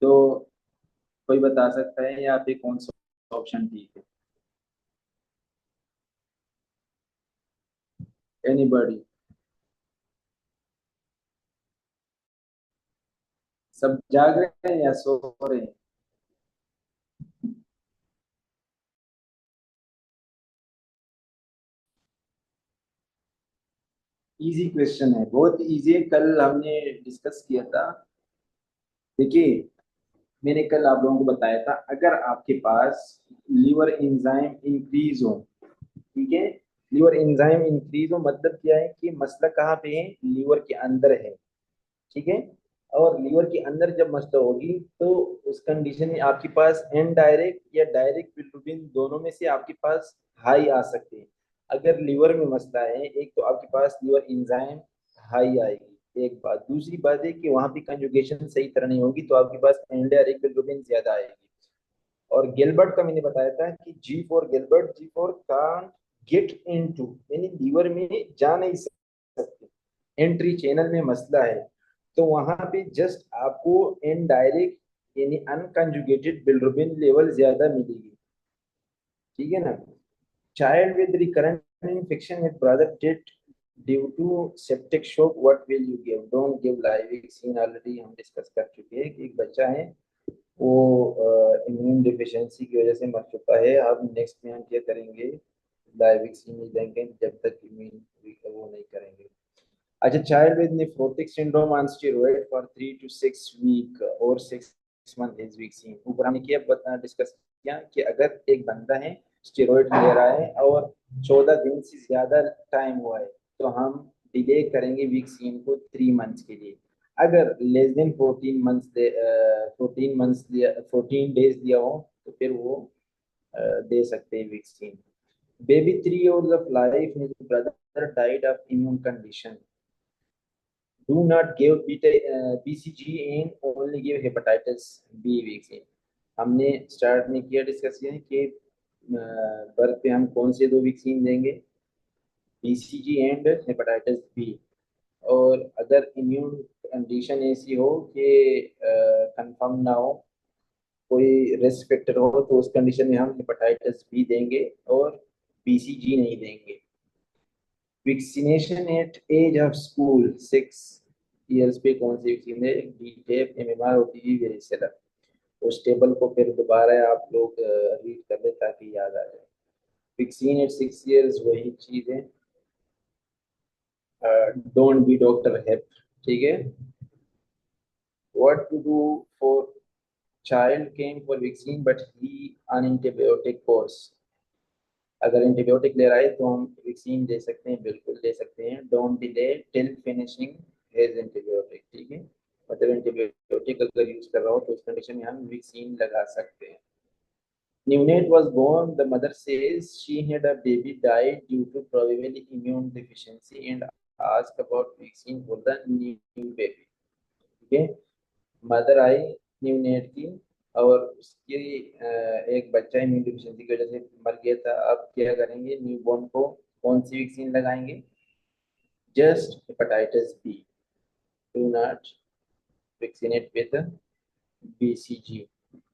तो कोई बता सकता है यहाँ पे कौन सा ऑप्शन ठीक है? एनीबॉडी? सब जाग रहे हैं या सो रहे हैं? इजी क्वेश्चन है, बहुत इजी है, कल हमने डिस्कस किया था। देखिए, मैंने कल आप लोगों को बताया था, अगर आपके पास लीवर एंजाइम इंक्रीज हो, ठीक है, लीवर एंजाइम इंक्रीज हो मतलब क्या है कि मसला कहाँ पे है, लीवर के अंदर है, ठीक है। और लीवर के अंदर जब मसला होगी तो उस कंडीशन में आपके पास इनडायरेक्ट या डायरेक्ट बिलिरुबिन दोनों में से आपके पास हाई आ सकते हैं। अगर लीवर में मसला है, एक तो आपके पास लीवर एंजाइम हाई आएगी, एक बात, दूसरी बात है कि वहां पे कंजुगेशन सही तरह नहीं होगी तो आपके पास इनडायरेक्ट बिलिरुबिन ज्यादा आएगी। और गिलबर्ट का मैंने बताया था कि G for Gilbert, G for can't get into, यानी लीवर में जा नहीं सकते, एंट्री चैनल में मसला है। तो वहां पे जस्ट आपको इनडायरेक्ट यानी अनकंजुगेटेड बिलिरुबिन लेवल ज्यादा मिलेगी, ठीक है ना। Child with recurrent infection with brother dead due to septic shock, what will you give? Don't give live vaccine, already हम डिस्कस कर चुके हैं कि एक बच्चा है वो इम्यून डिफिशियंसी की वजह से मर चुका है। अब नेक्स्ट में हम क्या करेंगे, लाइव वैक्सीन नहीं देंगे जब तक इम्यून वो नहीं करेंगे। अच्छा, child with nephrotic syndrome on steroid for 3 to 6 week और 6 मंथ इज वैक्सीन। ऊपर हमने क्या डिस्कस किया कि अगर एक बंदा है स्टेरॉइड ले रहा है और 14 दिन से ज्यादा टाइम हुआ है तो हम डिले करेंगे वैक्सीन को 3 मंथ्स के लिए। अगर लेस देन 14 डेज दिया हो तो फिर वो दे सकते हैं vaccine. Baby 3 years of life, his brother died of immune condition. Do not give BCG and only give hepatitis B vaccine. हमने स्टार्ट में किया डिस्कशन कि बर्थ पे हम कौन से दो वैक्सीन देंगे, बीसीजी एंड हेपेटाइटिस बी। और अगर इम्यून कंडीशन ऐसी हो कि कंफर्म ना हो, कोई रिस्क फैक्टर हो, तो उस कंडीशन में हम हेपेटाइटिस बी देंगे और बीसीजी नहीं देंगे। Vaccination at age of school 6 years पे कौन सी वैक्सीन है? D tap, MMR, OPV, varicella. उस टेबल को फिर दोबारा आप लोग रीड कर ले ताकि याद आ जाए। वैक्सीन एट 6 years वही चीज है, डोंट बी डॉक्टर हेप, ठीक है। What to do for child came for vaccine but he on antibiotic course? अगर एंटीबायोटिक ले रहा है तो हम वैक्सीन दे सकते हैं, बिल्कुल दे सकते हैं। Don't delay till finishing his antibiotic, ठीक है। मतलब एंटीबायोटिक अगर यूज कर रहा हो तो उस कंडीशन में हम वैक्सीन लगा सकते हैं। Neonate was born. The mother says she had a baby died due to probably immune deficiency and asked about vaccine for the new baby. ठीक है, मदर आई न्यूनेट की और उसकी एक बच्चा इम्यून डिफिशियंसी की वजह से मर गया था। अब क्या करेंगे, न्यू बॉर्न को कौन सी वैक्सीन लगाएंगे? Just hepatitis B, do not vaccinate with BCG.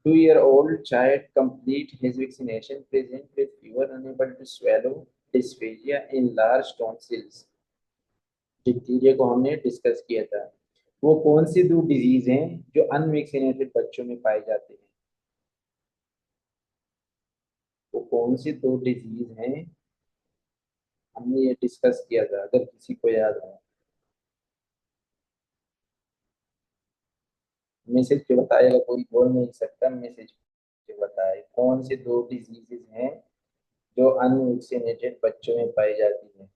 2-year-old child complete his vaccination, present with fever, unable to swallow, dysphagia in large tonsils. Diphtheria को हमने डिस्कस किया था। वो कौन सी दो डिजीज हैं जो अनवैक्सीनेटेड बच्चों में पाए जाते हैं? वो कौन सी दो डिजीज हैं, हमने ये डिस्कस किया था, अगर किसी को याद हो। मैसेज पे बताएगा, कोई बोल नहीं सकता। मैसेज पे बताए कौन से दो डिजीजेज हैं जो अनवैक्सीनेटेड बच्चों में पाई जाती है।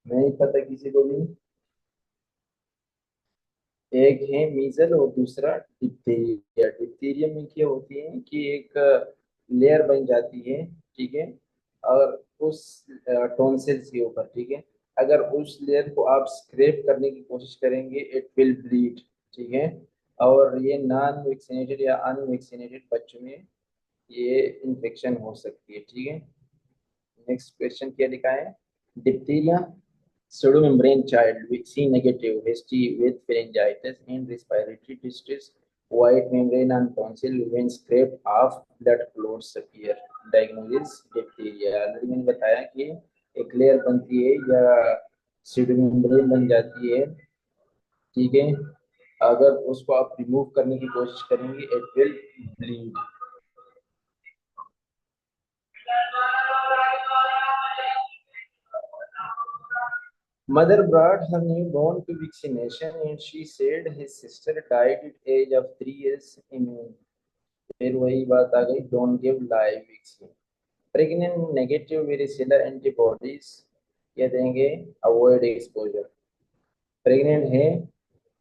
नहीं पता किसी को भी। एक है मीजल और दूसरा डिप्थीरिया। डिप्थीरिया में क्या होती है कि एक लेयर बन जाती है, ठीक है, और उस टॉन्सिल्स के ऊपर, ठीक है, अगर उस लेयर को आप स्क्रैप करने की कोशिश करेंगे इट विल ब्लीड, ठीक है। और ये नॉन वैक्सीनेटेड या अनवैक्सीनेटेड बच्चों में ये इन्फेक्शन हो सकती है, ठीक है। नेक्स्ट क्वेश्चन क्या लिखा है? Diphtheria pseudomembrane child C negative history with pharyngitis and respiratory distress, white membrane on tonsil when scraped off blood clots appear, diagnosis diphtheria। Already मैंने बताया कि एक लेयर बनती है या pseudomembrane बन जाती है, ठीक है, अगर उसको आप रिमूव करने की कोशिश करेंगे it will bleed. Mother brought her newborn to vaccination and she said his sister died at age of 3 years immune। फिर वही बात आ गई, don't give live vaccine. Pregnant negative वेरिसिला antibodies क्या देंगे? Avoid exposure. प्रेग्नेंट है,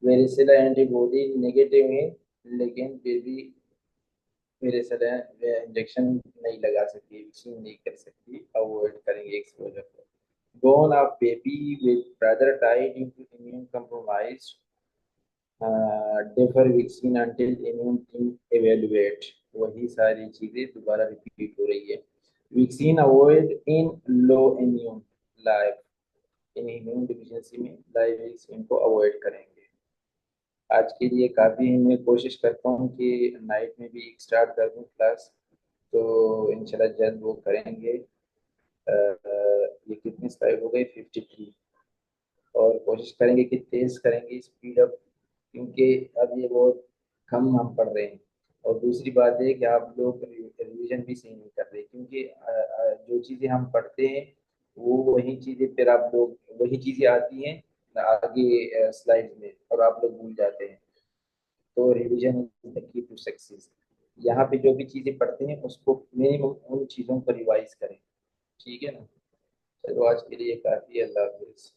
वेरिसिला एंटीबॉडी नेगेटिव है, लेकिन फिर भी वेरिसिला इंजेक्शन नहीं लगा सकती, वैक्सीन नहीं कर सकती, अवॉइड करेंगे एक्सपोजर को। Born of baby with brother died due to immune compromise, defer vaccine until immune team evaluate। वही सारी चीजें दोबारा रिपीट हो रही है। Vaccine avoid in low immune live, in immune deficiency में लाइव वैक्सीन को अवॉइड करेंगे। आज के लिए काफ़ी, मैं कोशिश करता हूँ कि नाइट में भी स्टार्ट कर दूँ क्लास, तो इंशाल्लाह जल्द वो करेंगे। ये कितनी स्लाइड हो गई? 53। और कोशिश करेंगे कि तेज करेंगे स्पीड अप, क्योंकि अब ये बहुत कम हम पढ़ रहे हैं। और दूसरी बात है कि आप लोग रिवीजन भी सही नहीं कर रहे, क्योंकि जो चीज़ें हम पढ़ते हैं वो वही चीज़ें फिर आप लोग, वही चीज़ें आती हैं आगे स्लाइड में और आप लोग भूल जाते हैं। तो revision is the key to success. यहाँ पे जो भी चीज़ें पढ़ते हैं उसको मिनिमम उन चीज़ों को रिवाइज करें, ठीक है ना। चलो आज के लिए काफ़ी है, अल्लाह हाफिज़।